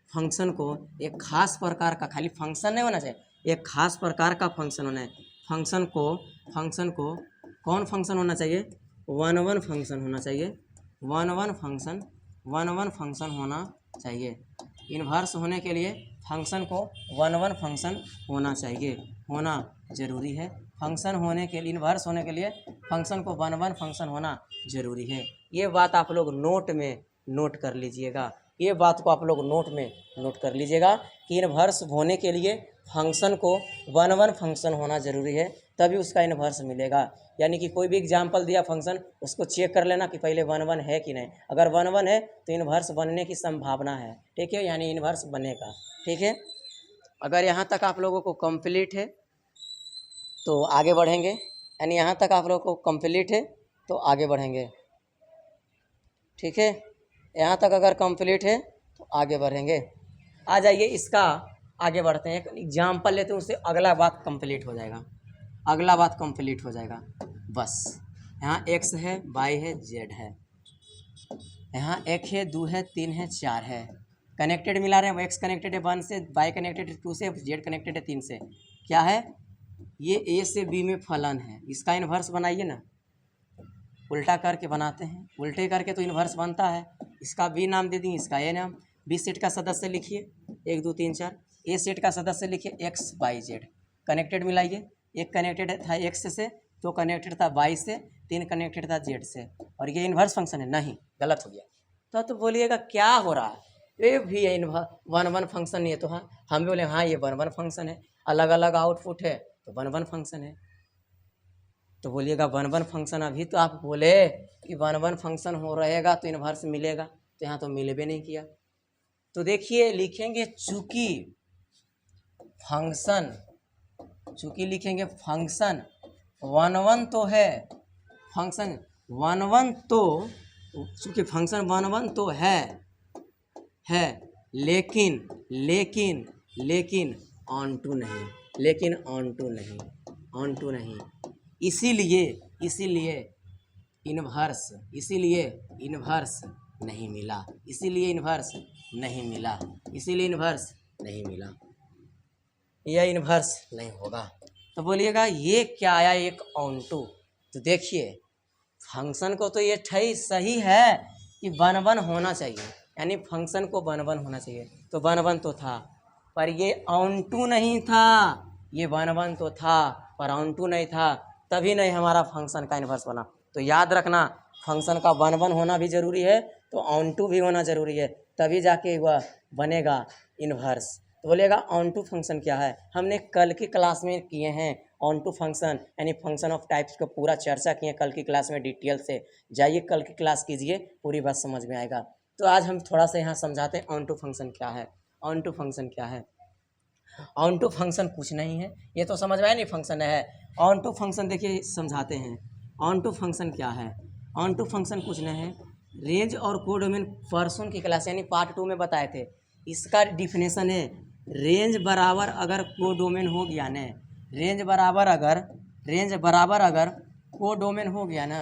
फंक्शन को एक खास प्रकार का, खाली फंक्शन नहीं होना चाहिए, एक खास प्रकार का फंक्शन होना है। फंक्शन को कौन फंक्शन होना चाहिए? वन वन फंक्शन होना चाहिए। वन वन फंक्शन होना चाहिए। इन्वर्स होने के लिए फंक्शन को वन वन फंक्शन होना चाहिए, होना ज़रूरी है। फंक्शन होने के लिए, इन्वर्स होने के लिए फंक्शन को वन वन फंक्शन होना ज़रूरी है। ये बात आप लोग नोट में नोट कर लीजिएगा, ये बात को आप लोग नोट में नोट कर लीजिएगा कि इन्वर्स होने के लिए फंक्शन को वन वन फंक्शन होना ज़रूरी है, तभी उसका इन्वर्स मिलेगा। यानी कि कोई भी एग्जाम्पल दिया फंक्शन, उसको चेक कर लेना कि पहले वन वन है कि नहीं। अगर वन वन है तो इन्वर्स बनने की संभावना है, ठीक है, यानी इन्वर्स बनेगा। ठीक है, अगर यहाँ तक आप लोगों को कंप्लीट है तो आगे बढ़ेंगे, यानी यहाँ तक आप लोगों को कंप्लीट है तो आगे बढ़ेंगे। ठीक है, यहाँ तक अगर कंप्लीट है तो आगे बढ़ेंगे। आ जाइए, इसका आगे बढ़ते हैं, एक एग्जाम्पल लेते हैं, उससे अगला बात कंप्लीट हो जाएगा। बस यहाँ x है, y है, z है, यहाँ 1 है, 2 है, 3 है, 4 है, कनेक्टेड मिला रहे हैं। x कनेक्टेड है 1 से, y कनेक्टेड है 2 से, z कनेक्टेड है 3 से। क्या है? ये a से b में फलन है, इसका इन्वर्स बनाइए ना, उल्टा करके बनाते हैं, उल्टे करके तो इन्वर्स बनता है। इसका b नाम दे देंगे, इसका a नाम। b सेट का सदस्य लिखिए 1 2 3 4, a सेट का सदस्य लिखिए x y z, कनेक्टेड मिलाइए। एक कनेक्टेड था x से, 2 कनेक्टेड था y से, 3 कनेक्टेड था z से, और ये इन्वर्स फंक्शन है? नहीं, गलत हो गया। तो बोलिएगा क्या हो रहा है, ये भी है वन वन फंक्शन। ये तो हाँ, हम बोले हाँ ये वन वन फंक्शन है, अलग अलग आउटपुट है तो वन वन फंक्शन है। तो बोलिएगा वन वन फंक्शन, अभी तो आप बोले कि वन वन फंक्शन हो रहेगा तो इन्वर्स मिलेगा, तो यहाँ तो मिल भी नहीं किया। तो देखिए, लिखेंगे चूँकि लिखेंगे फंक्शन वन वन तो है, फंक्शन वन वन तो, चूँकि फंक्शन वन वन तो है, लेकिन लेकिन लेकिन ऑन टू नहीं, लेकिन ऑन टू नहीं, ऑन टू नहीं। इसीलिए इसीलिए इन्वर्स, इसीलिए इन्वर्स नहीं मिला, इसीलिए इन्वर्स नहीं मिला, इसीलिए इन्वर्स नहीं मिला, यह इन्वर्स नहीं होगा। तो बोलिएगा ये क्या आया, एक ऑन टू। तो देखिए फंक्शन को तो ये सही है कि वन वन होना चाहिए, यानी फंक्शन को वन वन होना चाहिए, तो वन वन तो था, पर ये ऑन टू नहीं था। ये वन वन तो था पर ऑन टू नहीं था, तभी नहीं हमारा फंक्शन का इन्वर्स बना। तो याद रखना फंक्शन का वन वन होना भी ज़रूरी है, तो ऑन टू भी होना ज़रूरी है, तभी जाके वह बनेगा इन्वर्स। तो बोलेगा ऑन टू फंक्शन क्या है, हमने कल की क्लास में किए हैं ऑन टू फंक्शन, यानी फंक्शन ऑफ टाइप्स को पूरा चर्चा किए कल की क्लास में डिटेल से। जाइए कल की क्लास कीजिए, पूरी बात समझ में आएगा। तो आज हम थोड़ा सा यहाँ समझाते हैं ऑन टू फंक्शन क्या है। ऑन टू फंक्शन क्या है, ऑन टू फंक्शन कुछ नहीं है, ये तो समझ में आया नहीं फंक्शन है। ऑन टू फंक्शन देखिए समझाते हैं, ऑन टू फंक्शन क्या है। ऑन टू फंक्शन कुछ नहीं है, रेंज और कोडोमेन परसों की क्लास यानी पार्ट 2 में बताए थे। इसका डिफिनेशन है रेंज बराबर अगर कोडोमेन हो गया ना, रेंज बराबर अगर कोडोमेन हो गया ना,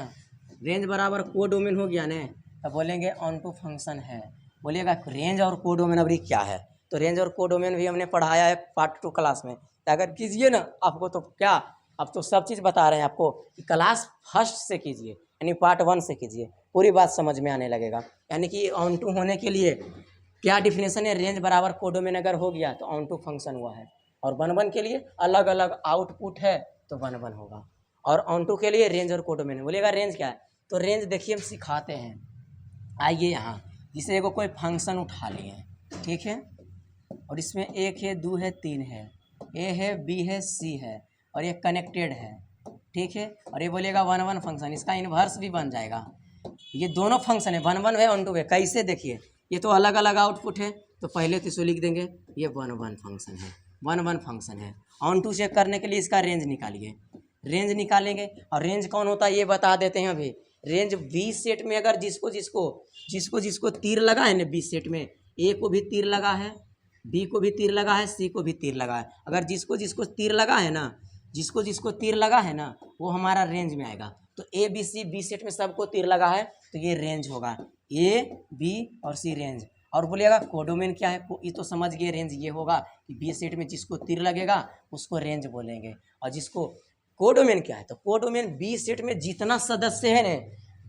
रेंज बराबर कोडोमेन हो गया ना, तो बोलेंगे ऑन टू फंक्शन है। बोलिएगा रेंज और कोडोमेन अभी क्या है, तो रेंज और कोडोमेन भी हमने पढ़ाया है पार्ट 2 क्लास में। तो अगर कीजिए ना आपको तो क्या, अब तो सब चीज़ बता रहे हैं आपको कि क्लास फर्स्ट से कीजिए, यानी पार्ट 1 से कीजिए, पूरी बात समझ में आने लगेगा। यानी कि ऑन टू होने के लिए क्या डिफिनेशन है, रेंज बराबर कोडोमेन अगर हो गया तो ऑन टू फंक्शन हुआ है, और वन वन के लिए अलग अलग आउटपुट है तो वन वन होगा, और ऑन टू के लिए रेंज और कोडोमेन है। बोलिएगा रेंज क्या है, तो रेंज देखिए हम सिखाते हैं। आइए यहाँ जिसे एगो कोई फंक्शन उठा लिए, ठीक है, और इसमें 1 है 2 है 3 है, ए है बी है सी है, और ये कनेक्टेड है, ठीक है, और ये बोलिएगा वन वन फंक्शन, इसका इन्वर्स भी बन जाएगा। ये दोनों फंक्शन है, वन वन है ऑन टू है। कैसे देखिए, ये तो अलग अलग आउटपुट है, तो पहले तो इसको लिख देंगे ये वन वन फंक्शन है, वन वन फंक्शन है। ऑन टू चेक करने के लिए इसका रेंज निकालिए, रेंज निकालेंगे, और रेंज कौन होता है ये बता देते हैं अभी। रेंज बी सेट में अगर जिसको जिसको जिसको जिसको तीर लगा है ना, बी सेट में ए को भी तीर लगा है, बी को भी तीर लगा है, सी को भी तीर लगा है, अगर जिसको जिसको तीर लगा है ना, जिसको जिसको तीर लगा है ना, वो हमारा रेंज में आएगा। तो A B C B set में सबको तीर लगा है तो ये रेंज होगा, ए बी और सी रेंज। और बोलिएगा कोडोमेन क्या है, ये तो समझ गए, रेंज ये होगा कि बी सेट में जिसको तीर लगेगा उसको रेंज बोलेंगे। और जिसको कोडोमेन क्या है, तो कोडोमेन बी सेट में जितना सदस्य है ना,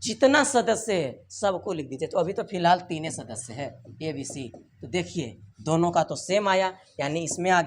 जितना सदस्य है सबको लिख दीजिए। तो अभी तो फिलहाल 3 सदस्य है ए बी सी, तो देखिए दोनों का तो सेम आया, यानी इसमें आ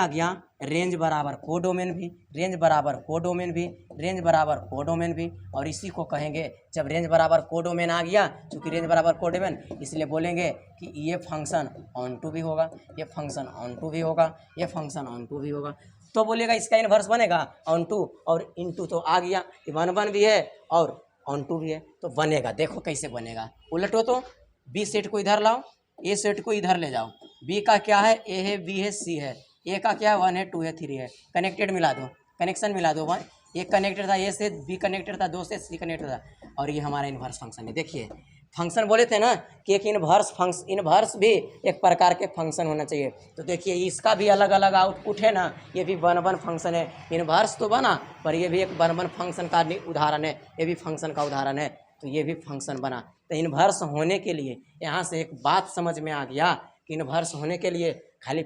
गया रेंज बराबर कोडोमेन भी, रेंज बराबर कोडोमेन भी, रेंज बराबर कोडोमेन भी। और इसी को कहेंगे जब रेंज बराबर कोडोमेन आ गया, चूँकि रेंज बराबर कोडोमेन, इसलिए बोलेंगे कि ये फंक्शन ऑन टू भी होगा, ये फंक्शन ऑन टू भी होगा, ये फंक्शन ऑन टू भी होगा। तो बोलिएगा इसका इन्वर्स बनेगा ऑन टू, और इन टू तो आ गया, ये वन वन भी है और ऑन टू भी है, तो बनेगा। देखो कैसे बनेगा, उलटो तो बी सेट को इधर लाओ, ए सेट को इधर ले जाओ। बी का क्या है, ए है बी है सी है, ए का क्या है 1 है 2 है 3 है, कनेक्टेड मिला दो, कनेक्शन मिला दो। 1 एक कनेक्टेड था, ए से बी कनेक्टेड था, 2 से सी कनेक्टेड था, और ये हमारा इन्वर्स फंक्शन है। देखिए फंक्शन बोले थे ना कि एक इन्वर्स भी एक प्रकार के फंक्शन होना चाहिए। तो देखिए इसका भी अलग अलग आउटपुट है ना, ये भी वन वन फंक्शन है, इन्वर्स तो बना पर ये भी एक वन वन फंक्शन का उदाहरण है, ये भी फंक्शन का उदाहरण है, तो ये भी फंक्शन बना। तो इन्वर्स होने के लिए यहाँ से एक बात समझ में आ गया कि इन्वर्स होने के लिए खाली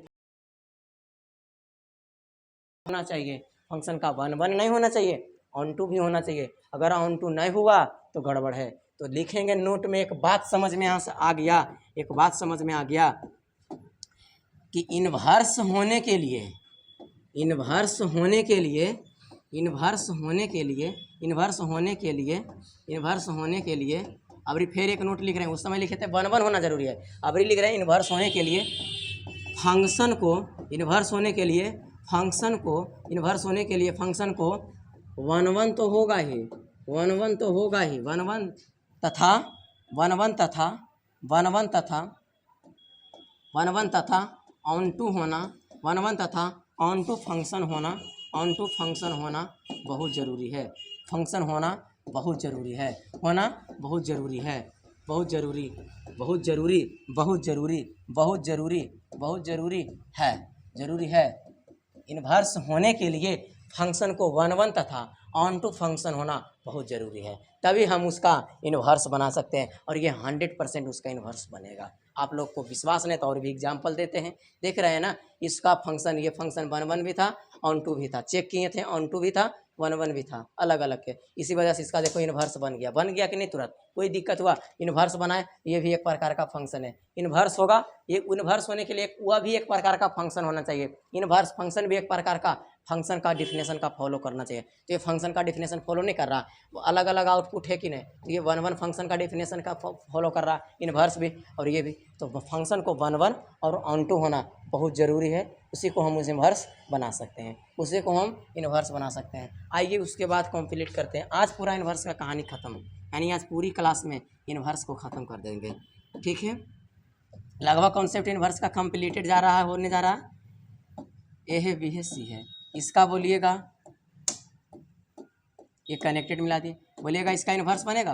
होना चाहिए, फंक्शन का वन वन नहीं होना चाहिए, ऑन टू भी होना चाहिए। अगर ऑन टू नहीं हुआ तो गड़बड़ है। तो लिखेंगे नोट में, एक बात समझ में यहाँ से आ गया, एक बात समझ में आ गया कि इन्वर्स होने के लिए, इन्वर्स होने के लिए, इन्वर्स होने के लिए, इन्वर्स होने के लिए, इन्वर्स होने के लिए, अभी फिर एक नोट लिख रहे हैं, उस समय लिखे थे वन वन होना जरूरी है, अभी लिख रहे हैं इन्वर्स होने के लिए फंक्शन को, इन्वर्स होने के लिए फंक्शन को, इन्वर्स होने के लिए फंक्शन को वन वन तो होगा ही, वन वन तो होगा ही, वन वन तथा वन वन तथा वन वन तथा वन वन तथा ऑन टू होना, वन वन तथा ऑन टू फंक्शन होना, ऑन टू फंक्शन होना बहुत ज़रूरी है, फंक्शन होना बहुत ज़रूरी है, होना बहुत ज़रूरी है, बहुत ज़रूरी बहुत ज़रूरी, बहुत ज़रूरी, बहुत ज़रूरी, बहुत ज़रूरी है। इन्वर्स होने के लिए फंक्शन को वन वन तथा ऑन टू फंक्शन होना बहुत ज़रूरी है, तभी हम उसका इन्वर्स बना सकते हैं और ये 100% उसका इन्वर्स बनेगा। आप लोग को विश्वास नहीं तो और भी एग्जाम्पल देते हैं, देख रहे हैं ना। इसका फंक्शन, ये फंक्शन वन वन भी था, ऑन टू भी था, चेक किए थे, ऑन टू भी था, वन वन भी था, अलग अलग के। इसी वजह से इसका देखो इन्वर्स बन गया कि नहीं, तुरंत कोई दिक्कत हुआ, इन्वर्स बनाए, ये भी एक प्रकार का फंक्शन है। इन्वर्स होगा, ये इन्वर्स होने के लिए वह भी एक प्रकार का फंक्शन होना चाहिए। इन्वर्स फंक्शन भी एक प्रकार का फंक्शन का डिफिनेशन का फॉलो करना चाहिए। तो ये फंक्शन का डिफिनेशन फॉलो नहीं कर रहा, वो अलग अलग आउटपुट है कि नहीं, तो ये वन वन फंक्शन का डिफिनेशन का फॉलो कर रहा, इन्वर्स भी और ये भी। तो फंक्शन को वन वन और ऑन टू होना बहुत ज़रूरी है, उसी को हम इन्वर्स बना सकते हैं, उसी को हम इन्वर्स बना सकते हैं। आइए उसके बाद कंप्लीट करते हैं। आज पूरा इन्वर्स का कहानी ख़त्म, यानी आज पूरी क्लास में इन्वर्स को ख़त्म कर देंगे, ठीक है। लगभग कॉन्सेप्ट इन्वर्स का कंप्लीटेड जा रहा है, होने जा रहा है। ए है, बी है, सी है, इसका बोलिएगा, ये कनेक्टेड मिला दिए, बोलिएगा इसका इन्वर्स बनेगा,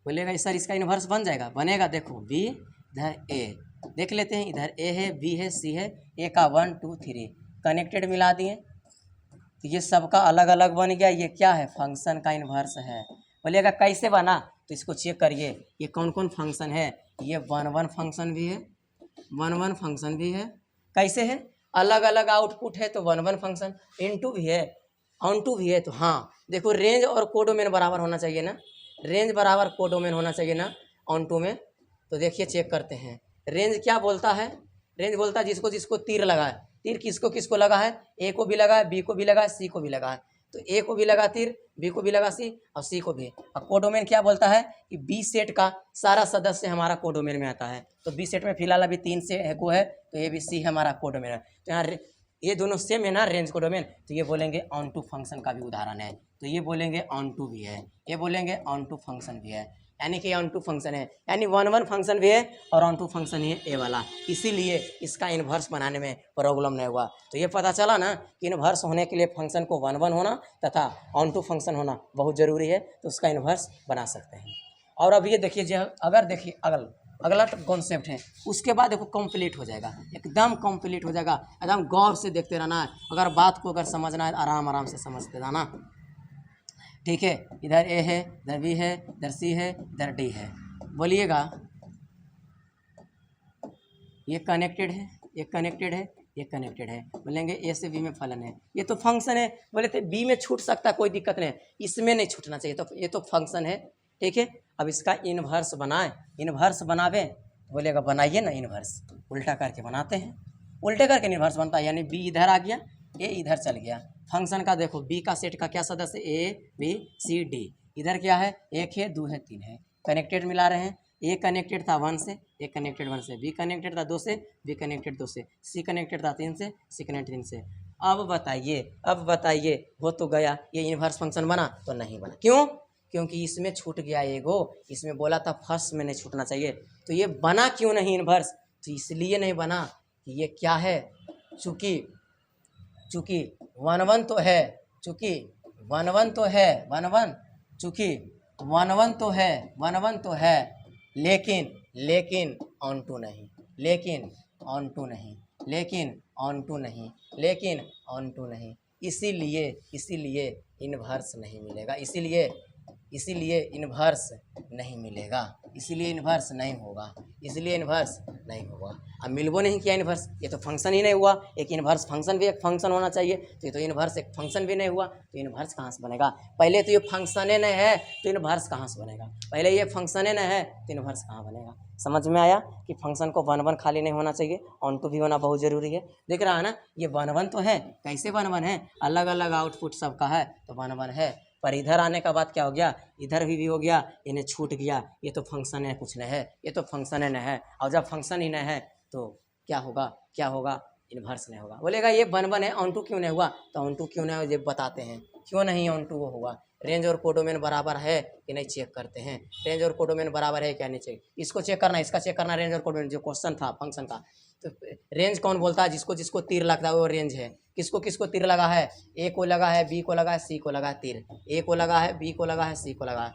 बोलिएगा सर इसका इन्वर्स बन जाएगा, बनेगा। देखो बी इधर ए, देख लेते हैं, इधर ए है, बी है, सी है, ए का 1 2 3 कनेक्टेड मिला दिए, तो ये सबका अलग अलग बन गया। ये क्या है, फंक्शन का इन्वर्स है। बोलिएगा कैसे बना, तो इसको चेक करिए, ये कौन कौन फंक्शन है। ये वन वन फंक्शन भी है, वन वन फंक्शन भी है, कैसे है, अलग अलग आउटपुट है तो वन वन फंक्शन, इनटू भी है, ऑन टू भी है। तो हाँ देखो, रेंज और कोडोमेन बराबर होना चाहिए ना, रेंज बराबर कोडोमेन होना चाहिए ना ऑन टू में। तो देखिए चेक करते हैं, रेंज क्या बोलता है, रेंज बोलता है जिसको जिसको तीर लगा है, तीर किसको किसको लगा है, ए को भी लगा है, बी को भी लगा है, सी को भी लगा है। तो ए को भी लगा तीर, बी को भी लगा सी, और सी को भी। और कोडोमेन क्या बोलता है कि बी सेट का सारा सदस्य हमारा कोडोमेन में आता है। तो बी सेट में फिलहाल अभी 3 से को है, तो ए बी सी हमारा कोडोमेन है। तो यहाँ ये दोनों सेम है ना, रेंज कोडोमेन, तो ये बोलेंगे ऑन टू फंक्शन का भी उदाहरण है। तो ये बोलेंगे ऑन टू भी है, ये बोलेंगे ऑन टू फंक्शन भी है, यानी कि ऑन टू फंक्शन है, यानी वन वन फंक्शन भी है और ऑन टू फंक्शन ही है ए वाला। इसीलिए इसका इन्वर्स बनाने में प्रॉब्लम नहीं हुआ। तो ये पता चला ना कि इन्वर्स होने के लिए फंक्शन को वन वन होना तथा ऑन टू फंक्शन होना बहुत ज़रूरी है, तो उसका इन्वर्स बना सकते हैं। और अब ये देखिए, जो अगर देखिए अगला कॉन्सेप्ट है, उसके बाद देखो कंप्लीट हो जाएगा, एकदम कंप्लीट हो जाएगा। एकदम गौर से देखते रहना है, अगर बात को अगर समझना है आराम आराम से समझते रहना, ठीक है। इधर ए है, इधर बी है, इधर सी है, इधर डी है। बोलिएगा ये कनेक्टेड है, ये कनेक्टेड है, ये कनेक्टेड है, बोलेंगे ए से बी में फलन है, ये तो फंक्शन है। बोले तो बी में छूट सकता है, कोई दिक्कत नहीं, इसमें नहीं छूटना चाहिए, तो ये तो फंक्शन है, ठीक है। अब इसका इन्वर्स बनाएं, इन्वर्स बनावे, बोलेगा बनाइए ना इन्वर्स, उल्टा करके बनाते हैं, उल्टे करके इन्वर्स बनता है, यानी बी इधर आ गया, ए इधर चल गया। फंक्शन का देखो, बी का सेट का क्या सदस्य, ए बी सी डी, इधर क्या है, 1 है, 2 है, 3 है, कनेक्टेड मिला रहे हैं। ए कनेक्टेड था 1 से, ए कनेक्टेड 1 से, बी कनेक्टेड था 2 से, बी कनेक्टेड 2 से, सी कनेक्टेड था 3 से, सी कनेक्टेड 3 से। अब बताइए हो तो गया, ये इन्वर्स फंक्शन बना तो नहीं बना, क्यों, क्योंकि इसमें छूट गया एगो, इसमें बोला था फर्स्ट में नहीं छूटना चाहिए, तो ये बना क्यों नहीं इन्वर्स, तो इसलिए नहीं बना कि ये क्या है, चूँकि वन वन तो है, चूँकि वन वन तो है, वन वन, चूँकि वन वन तो है, वन वन तो है, लेकिन ऑन टू नहीं, लेकिन ऑन टू नहीं, लेकिन ऑन टू नहीं, लेकिन ऑन टू नहीं, इसीलिए इन्वर्स नहीं मिलेगा, इसीलिए इन्वर्स नहीं मिलेगा, इसलिए इन्वर्स नहीं होगा, इसलिए इन्वर्स नहीं होगा। अब मिलबो नहीं किया इन्वर्स, ये तो फंक्शन ही नहीं हुआ, एक इन्वर्स फंक्शन भी एक फंक्शन होना चाहिए, तो ये तो इन्वर्स एक फंक्शन भी नहीं हुआ, तो इन्वर्स कहाँ से बनेगा। पहले तो ये फंक्शन ही नहीं है तो इन्वर्स कहाँ से बनेगा, पहले ये फंक्शन ही नहीं है तो इन्वर्स कहाँ बनेगा। समझ में आया कि फंक्शन को वन वन खाली नहीं होना चाहिए, ऑन टू भी होना बहुत ज़रूरी है। देख रहा है ना, ये वन वन तो है, कैसे वन वन है, अलग अलग आउटपुट सबका है तो वन वन है, पर इधर आने का बाद क्या हो गया, इधर भी हो गया, इन्हें छूट गया, ये तो फंक्शन है कुछ नहीं है, ये तो फंक्शन है नहीं है, और जब फंक्शन ही नहीं है तो क्या होगा, इन्वर्स नहीं होगा। बोलेगा ये वन वन है, ऑन टू क्यों नहीं हुआ, तो ऑन टू क्यों नहीं हुआ ये बताते हैं, क्यों नहीं ऑन टू हुआ। रेंज और कोडोमेन बराबर है कि नहीं चेक करते हैं, रेंज और कोडोमेन बराबर है क्या नहीं चेक, इसको चेक करना, इसका चेक करना, रेंज और कोडोमेन जो क्वेश्चन था फंक्शन का। तो रेंज कौन बोलता है, जिसको जिसको तीर लगता है वो रेंज है, किसको किसको तीर लगा है, ए को लगा है, बी को लगा है, सी को लगा है तीर, ए को लगा है, बी को लगा है, सी को लगा है,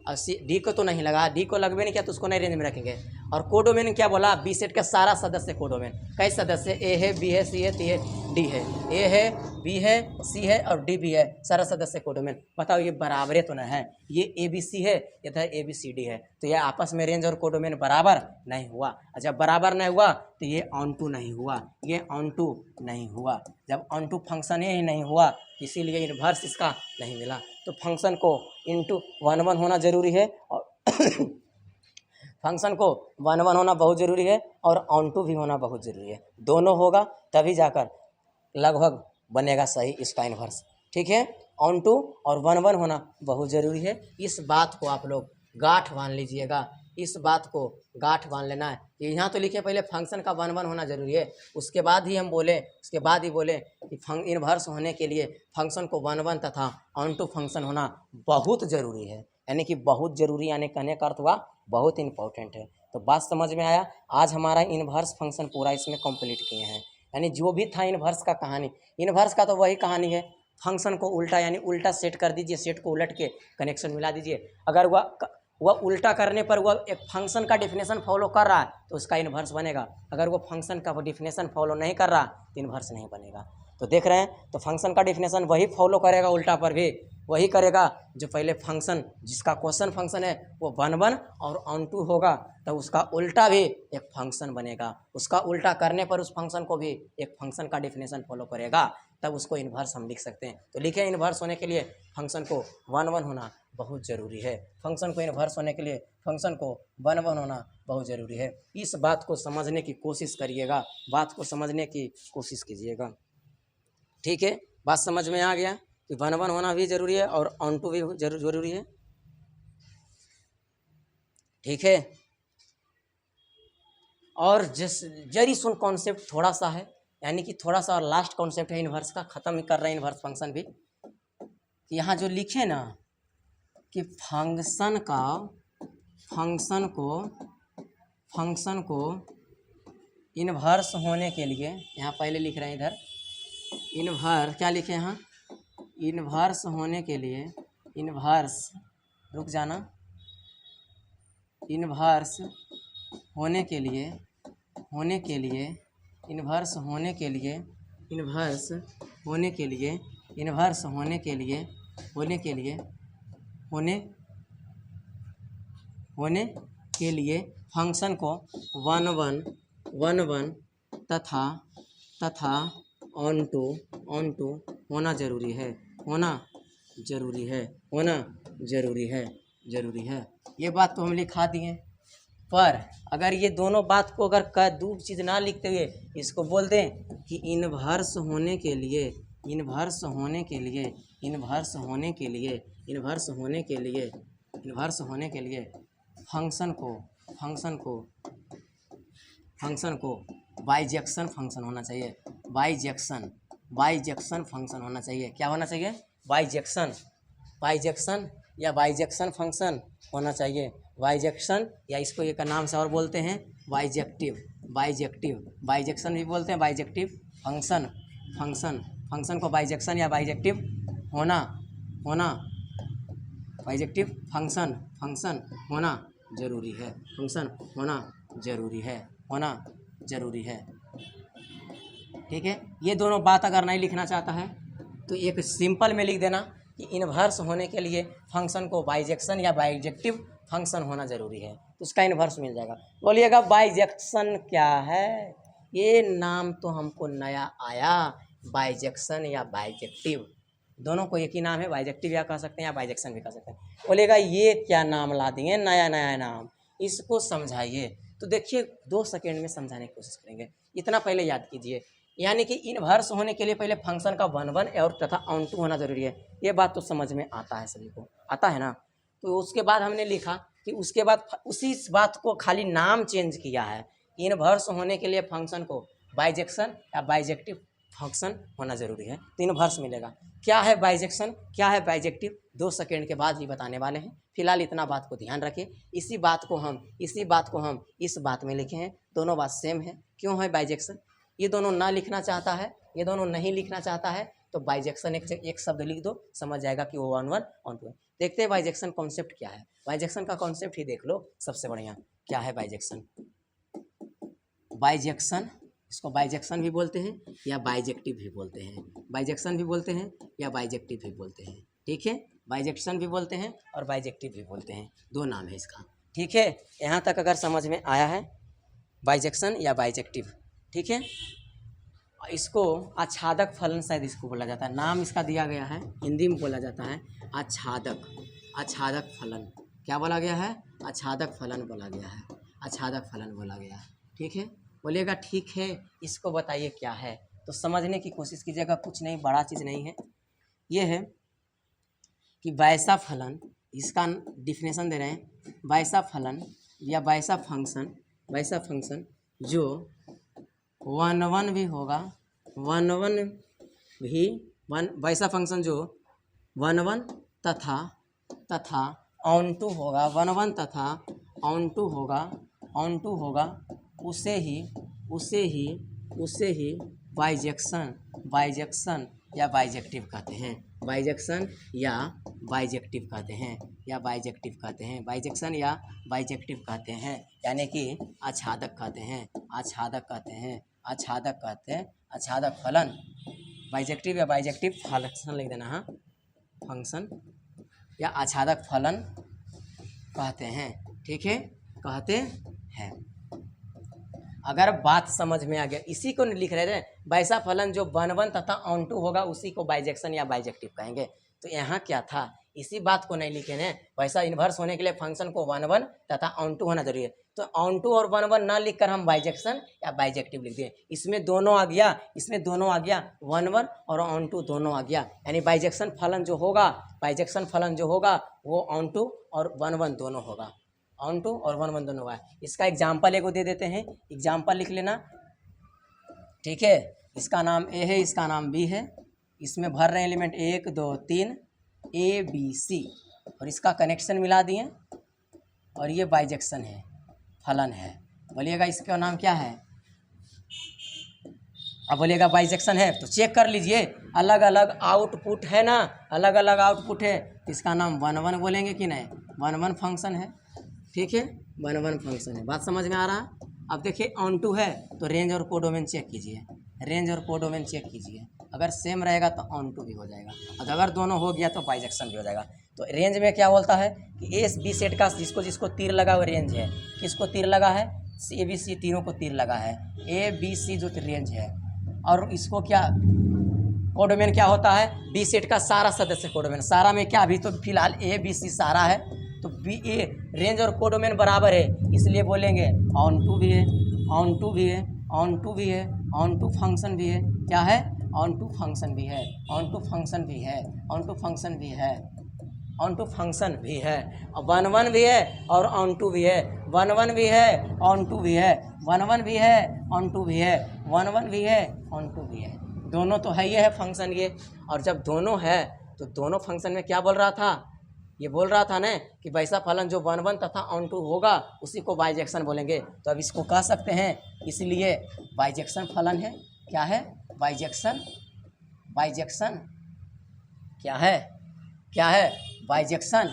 और डी को तो नहीं लगा, डी को लगवे नहीं किया तो उसको नहीं रेंज में रखेंगे। और कोडोमेन क्या बोला, बी सेट का सारा सदस्य कोडोमेन। कई सदस्य, ए है, बी है, सी है, टी है, डी है, ए है, बी है, सी है और डी भी है, सारा सदस्य कोडोमेन। बताओ ये बराबरे तो ना है, ये ए बी सी है, इधर ए बी सी डी है, तो ये आपस में रेंज और कोडोमेन बराबर नहीं हुआ। जब बराबर नहीं हुआ तो ये ऑन टू नहीं हुआ, ये ऑन टू नहीं हुआ। जब ऑन टू फंक्शन ही नहीं हुआ इसीलिए इन्वर्स इसका नहीं मिला। तो फंक्शन को इंटू 1 होना ज़रूरी है और फंक्शन को 1 होना बहुत ज़रूरी है और ऑन टू भी होना बहुत ज़रूरी है। दोनों होगा तभी जाकर लगभग बनेगा सही इसका इन्वर्स। ठीक है, ऑन टू और 1 होना बहुत ज़रूरी है। इस बात को आप लोग गांठ बांध लीजिएगा, इस बात को गांठ बांध लेना है। यहाँ तो लिखे पहले फंक्शन का 1 होना ज़रूरी है, उसके बाद ही हम बोले, उसके बाद ही बोले कि इन्वर्स होने के लिए फंक्शन को 1 तथा ऑन टू फंक्शन होना बहुत ज़रूरी है। यानी कि बहुत ज़रूरी, यानी कहने का अर्थ हुआ बहुत इंपॉर्टेंट है। तो बात समझ में आया। आज हमारा इन्वर्स फंक्शन पूरा इसमें कंप्लीट किए हैं। यानी जो भी था इन्वर्स का कहानी, इन्वर्स का तो वही कहानी है, फंक्शन को उल्टा यानी उल्टा सेट कर दीजिए, सेट को उलट के कनेक्शन मिला दीजिए। अगर वह उल्टा करने पर वह एक फंक्शन का डिफिनेशन फॉलो कर रहा है तो उसका इन्वर्स बनेगा। अगर वो फंक्शन का डिफिनेशन फॉलो नहीं कर रहा तो इन्वर्स नहीं बनेगा। तो देख रहे हैं, तो फंक्शन का डिफिनेशन वही फॉलो करेगा, उल्टा पर भी वही करेगा जो पहले फंक्शन, जिसका क्वेश्चन फंक्शन है वो 1 और ऑन टू होगा, तो उसका उल्टा भी एक फंक्शन बनेगा। उसका उल्टा करने पर उस फंक्शन को भी एक फंक्शन का डिफिनेशन फॉलो करेगा, तब उसको इन्वर्स हम लिख सकते हैं। तो लिखे इन्वर्स होने के लिए फंक्शन को 1 होना बहुत ज़रूरी है। फंक्शन को इन्वर्स होने के लिए फंक्शन को 1 होना बहुत ज़रूरी है। इस बात को समझने की कोशिश करिएगा, बात को समझने की कोशिश कीजिएगा। ठीक है, बात समझ में आ गया कि 1 होना भी ज़रूरी है और ऑन टू भी ज़रूरी है। ठीक है, और जरी सुन कॉन्सेप्ट थोड़ा सा है, यानी कि थोड़ा सा और लास्ट कॉन्सेप्ट है इन्वर्स का, ख़त्म ही कर रहे हैं इन्वर्स फंक्शन भी। कि यहाँ जो लिखे ना कि फंक्शन को इन्वर्स होने के लिए, यहाँ पहले लिख रहे हैं इधर इन्वर्स, क्या लिखे यहाँ, इन्वर्स होने के लिए, इन्वर्स, रुक जाना, इन्वर्स होने के लिए, इन्वर्स होने के लिए, इन्वर्स होने के लिए, इन्वर्स होने के लिए, होने के लिए फंक्शन को 1 तथा ऑन टू होना ज़रूरी है। ये बात तो हम लिखा दिए, पर अगर ये दोनों बात को अगर दो चीज़ ना लिखते हुए इसको बोल दें कि इन्वर्स होने के लिए फंक्शन को बाइजेक्शन फंक्शन होना चाहिए, बाइजेक्शन फंक्शन होना चाहिए। क्या होना चाहिए, बाइजेक्शन या बाइजेक्शन फंक्शन होना चाहिए। बाइजेक्शन, या इसको एक नाम से और बोलते हैं बाइजेक्शन भी बोलते हैं, बाइजेक्टिव फंक्शन को बाइजेक्शन या बाइजेक्टिव बाइजेक्टिव फंक्शन होना ज़रूरी है। ठीक है, ये दोनों बात अगर नहीं लिखना चाहता है तो एक सिंपल में लिख देना कि इन्वर्स होने के लिए फंक्शन को बाइजेक्शन या बाइजेक्टिव फंक्शन होना ज़रूरी है, तो उसका इन्वर्स मिल जाएगा। बोलिएगा बाइजेक्शन क्या है, ये नाम तो हमको नया आया, बाइजेक्शन या बाइजेक्टिव, दोनों को एक ही नाम है, बाइजेक्टिव या कह सकते हैं या बाइजेक्शन भी कह सकते हैं। बोलिएगा ये क्या नाम ला दिए, नया नाम, इसको समझाइए। तो देखिए 2 सेकेंड में समझाने की कोशिश करेंगे, इतना पहले याद कीजिए। यानी कि इन्वर्स होने के लिए पहले फंक्शन का 1 और तथा ऑन टू होना ज़रूरी है। ये बात तो समझ में आता है, सभी को आता है ना। तो उसके बाद हमने लिखा कि उसके बाद उसी बात को खाली नाम चेंज किया है, इन्वर्स होने के लिए फंक्शन को बाइजेक्शन या बाइजेक्टिव फंक्शन होना ज़रूरी है, तो इन्वर्स मिलेगा। क्या है बाइजेक्शन, क्या है बाइजेक्टिव, 2 सेकेंड के बाद ही बताने वाले हैं। फिलहाल इतना बात को ध्यान रखिए। इसी बात को हम इस बात में लिखे हैं, दोनों बात सेम है। क्यों है बाइजेक्शन, ये दोनों ना लिखना चाहता है, ये दोनों नहीं लिखना चाहता है, तो बाइजेक्शन एक शब्द लिख दो, समझ जाएगा कि वो 1 ऑन टू है। देखते हैं बाइजेक्शन कॉन्सेप्ट क्या है। बाइजेक्शन का कॉन्सेप्ट ही देख लो सबसे बढ़िया। क्या है बाइजेक्शन? बाइजेक्शन, इसको बाइजेक्शन भी बोलते हैं या बाइजेक्टिव भी बोलते हैं। बाइजेक्शन भी बोलते हैं या बाइजेक्टिव भी बोलते हैं। ठीक है, बाइजेक्शन भी बोलते हैं और बाइजेक्टिव भी बोलते हैं, दो नाम है इसका। ठीक है, यहाँ तक अगर समझ में आया है, बाइजेक्शन या बाइजेक्टिव। ठीक है, इसको आच्छादक फलन शायद इसको बोला जाता है, नाम इसका दिया गया है, हिंदी में बोला जाता है आच्छादक। आच्छादक फलन क्या बोला गया है? आच्छादक फलन बोला गया है, आच्छादक फलन बोला गया है। ठीक है, बोलिएगा ठीक है, इसको बताइए क्या है, तो समझने की कोशिश कीजिएगा। कुछ नहीं, बड़ा चीज़ नहीं है। ये है कि वैसा फलन, इसका डिफिनेशन दे रहे हैं, वैसा फलन या वैसा फंक्शन जो वन वन भी होगा, वैसा फंक्शन जो वन वन तथा ऑन टू होगा, वन वन तथा ऑन टू होगा, उसे ही बाइजेक्शन या बाइजेक्टिव कहते हैं। बाइजेक्शन या बाइजेक्टिव कहते हैं, बाइजेक्शन या बाइजेक्टिव कहते हैं, यानी कि आच्छादक कहते हैं, आच्छादक फलन। बाइजेक्टिव या बाइजेक्टिव फंक्शन लिख देना। हाँ, फंक्शन या आच्छादक फलन कहते हैं। ठीक है, कहते हैं। अगर बात समझ में आ गया, इसी को लिख रहे थे, वैसा फलन जो वन वन तथा ऑन टू होगा उसी को बाइजेक्शन या बाइजेक्टिव कहेंगे। तो यहाँ क्या था, इसी बात को नहीं लिखे हैं। वैसा इन्वर्स होने के लिए फंक्शन को वन वन तथा ऑन टू होना जरूरी है, तो ऑन टू और वन वन ना लिखकर हम बाइजेक्शन या बाइजेक्टिव लिख दिए। इसमें दोनों आ गया, वन वन और ऑन टू दोनों आ गया, यानी बाइजेक्शन फलन जो होगा वो ऑन टू और वन वन दोनों होगा, ऑन टू और वन वन दोनों होगा। इसका एग्जाम्पल एक दे देते हैं, एग्जाम्पल लिख लेना। ठीक है, इसका नाम ए है, इसका नाम बी है, इसमें भर रहे हैं एलिमेंट 1 2 3 ए बी सी, और इसका कनेक्शन मिला दिए, और ये बाइजेक्शन है, फलन है। बोलिएगा इसका नाम क्या है? अब बोलिएगा बाइजेक्शन है, तो चेक कर लीजिए, अलग अलग आउटपुट है ना, अलग अलग आउटपुट है, तो इसका नाम वन वन बोलेंगे कि नहीं? वन वन फंक्शन है। ठीक है, वन वन फंक्शन है, बात समझ में आ रहा? अब देखिए ऑन टू है तो रेंज और कोडोमेन चेक कीजिए, अगर सेम रहेगा तो ऑन टू भी हो जाएगा, और अगर दोनों हो गया तो बाइजेक्शन भी हो जाएगा। तो रेंज में क्या बोलता है कि ए बी सेट का जिसको तीर लगा वो रेंज है। किसको तीर लगा है? ए बी सी तीनों को तीर लगा है, ए बी सी जो रेंज है। और इसको क्या कोडोमेन क्या होता है? बी सेट का सारा सदस्य कोडोमेन, सारा में क्या अभी तो फिलहाल ए बी सी सारा है, तो बी ए रेंज और कोडोमेन बराबर है, इसलिए बोलेंगे ऑन टू भी है, ऑन टू भी है, ऑन टू भी है, ऑन टू फंक्शन भी है। क्या है? ऑन टू फंक्शन भी है, ऑन टू फंक्शन भी है, ऑन टू फंक्शन भी है, ऑन टू फंक्शन भी है, और वन वन भी है और ऑन टू भी है, वन वन भी है, ऑन टू भी है, वन वन भी है, ऑन टू भी है, वन वन भी है, ऑन टू भी है। दोनों तो है, ये है फंक्शन ये। और जब दोनों है तो दोनों फंक्शन में क्या बोल रहा था? ये बोल रहा था ना कि वैसा फलन जो वन वन तथा ऑन टू होगा उसी को बाइजेक्शन बोलेंगे। तो अब इसको कह सकते हैं, इसलिए बाइजेक्शन फलन है। क्या है? बाइजेक्शन क्या है? बाइजेक्शन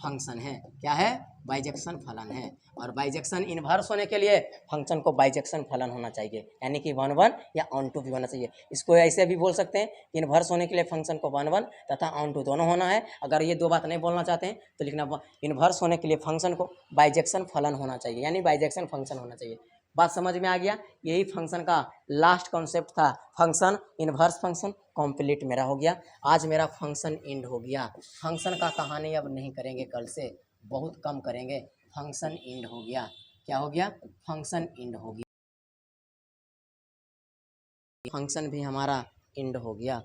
फंक्शन है। क्या है? बाइजेक्शन फलन है। और बाइजेक्शन इन्वर्स होने के लिए फंक्शन को बाइजेक्शन फलन होना चाहिए, यानी कि वन वन या ऑन टू भी होना चाहिए। इसको ऐसे भी बोल सकते हैं कि इन्वर्स होने के लिए फंक्शन को वन वन तथा ऑन टू दोनों होना है। अगर ये दो बात नहीं बोलना चाहते हैं तो लिखना इन्वर्स होने के लिए फंक्शन को बाइजेक्शन फलन होना चाहिए, यानी बाइजेक्शन फंक्शन होना चाहिए। बात समझ में आ गया? यही फंक्शन का लास्ट कॉन्सेप्ट था, फंक्शन इन्वर्स फंक्शन कंप्लीट मेरा हो गया। आज मेरा फंक्शन एंड हो गया। फंक्शन का कहानी अब नहीं करेंगे, कल से बहुत कम करेंगे। फंक्शन एंड हो गया। क्या हो गया? फंक्शन एंड हो गया, फंक्शन भी हमारा एंड हो गया।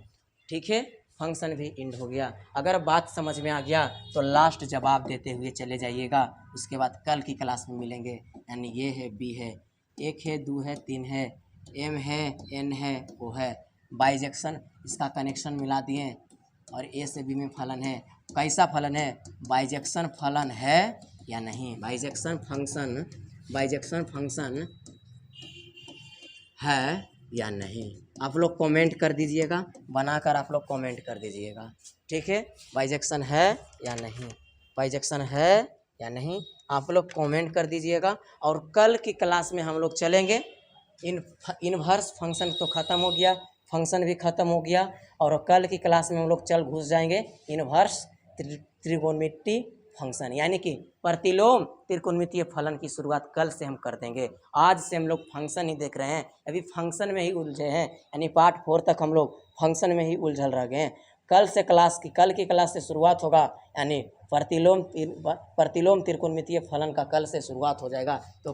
ठीक है, फंक्शन भी एंड हो गया। अगर बात समझ में आ गया तो लास्ट जवाब देते हुए चले जाइएगा, उसके बाद कल की क्लास में मिलेंगे। यानी ये है, बी है, 1 है, 2 है, 3 है, एम है, एन है, ओ है। बाइजेक्शन इसका कनेक्शन मिला दिए, और ए से बी में फलन है। कैसा फलन है? बाइजेक्शन फलन है या नहीं? बाइजेक्शन फंक्शन है या नहीं? आप लोग कमेंट कर दीजिएगा, बनाकर आप लोग कमेंट कर दीजिएगा, ठीक है। बाइजेक्शन है या नहीं, बाइजेक्शन है या नहीं, आप लोग कमेंट कर दीजिएगा। और कल की क्लास में हम लोग चलेंगे इनवर्स फंक्शन तो ख़त्म हो गया, फंक्शन भी ख़त्म हो गया, और कल की क्लास में हम लोग घुस जाएंगे इनवर्स त्रिकोणमितीय फंक्शन, यानी कि प्रतिलोम त्रिकोणमितीय फलन की शुरुआत कल से हम कर देंगे। आज से हम लोग फंक्शन ही देख रहे हैं, अभी फंक्शन में ही उलझे हैं, यानी पार्ट 4 तक हम लोग फंक्शन में ही उलझल रह गए हैं। कल की क्लास से शुरुआत होगा, यानी प्रतिलोम त्रिकोणमितीय फलन का कल से शुरुआत हो जाएगा। तो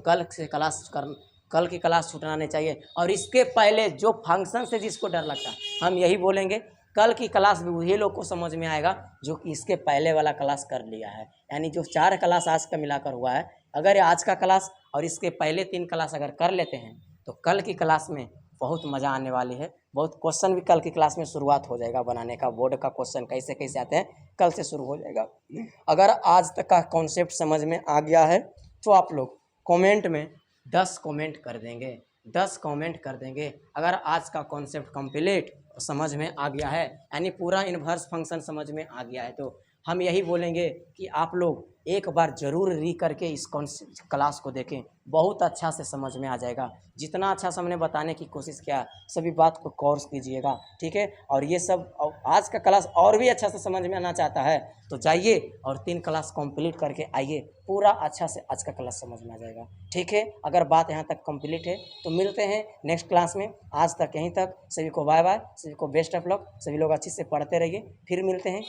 कल की क्लास छूटना नहीं चाहिए। और इसके पहले जो फंक्शन से जिसको डर लगता है, हम यही बोलेंगे, कल की क्लास भी वही लोग को समझ में आएगा जो कि इसके पहले वाला क्लास कर लिया है। यानी जो 4 क्लास आज का मिलाकर हुआ है, अगर आज का क्लास और इसके पहले 3 क्लास अगर कर लेते हैं तो कल की क्लास में बहुत मज़ा आने वाली है। बहुत क्वेश्चन भी कल की क्लास में शुरुआत हो जाएगा बनाने का। बोर्ड का क्वेश्चन कैसे कैसे आते हैं कल से शुरू हो जाएगा। अगर आज तक का कॉन्सेप्ट समझ में आ गया है तो आप लोग कमेंट में 10 कमेंट कर देंगे, 10 कमेंट कर देंगे। अगर आज का कॉन्सेप्ट कंप्लीट समझ में आ गया है, यानी पूरा इनवर्स फंक्शन समझ में आ गया है, तो हम यही बोलेंगे कि आप लोग एक बार ज़रूर री करके इस क्लास को देखें, बहुत अच्छा से समझ में आ जाएगा। जितना अच्छा से हमने बताने की कोशिश किया, सभी बात को कोर्स कीजिएगा, ठीक है। और ये सब आज का क्लास और भी अच्छा से समझ में आना चाहता है तो जाइए और 3 क्लास कंप्लीट करके आइए, पूरा अच्छा से आज का क्लास समझ में आ जाएगा, ठीक है। अगर बात यहाँ तक कंप्लीट है तो मिलते हैं नेक्स्ट क्लास में। आज तक यहीं तक, सभी को बाय बाय, सभी को बेस्ट ऑफ लक, सभी लोग अच्छे से पढ़ते रहिए, फिर मिलते हैं।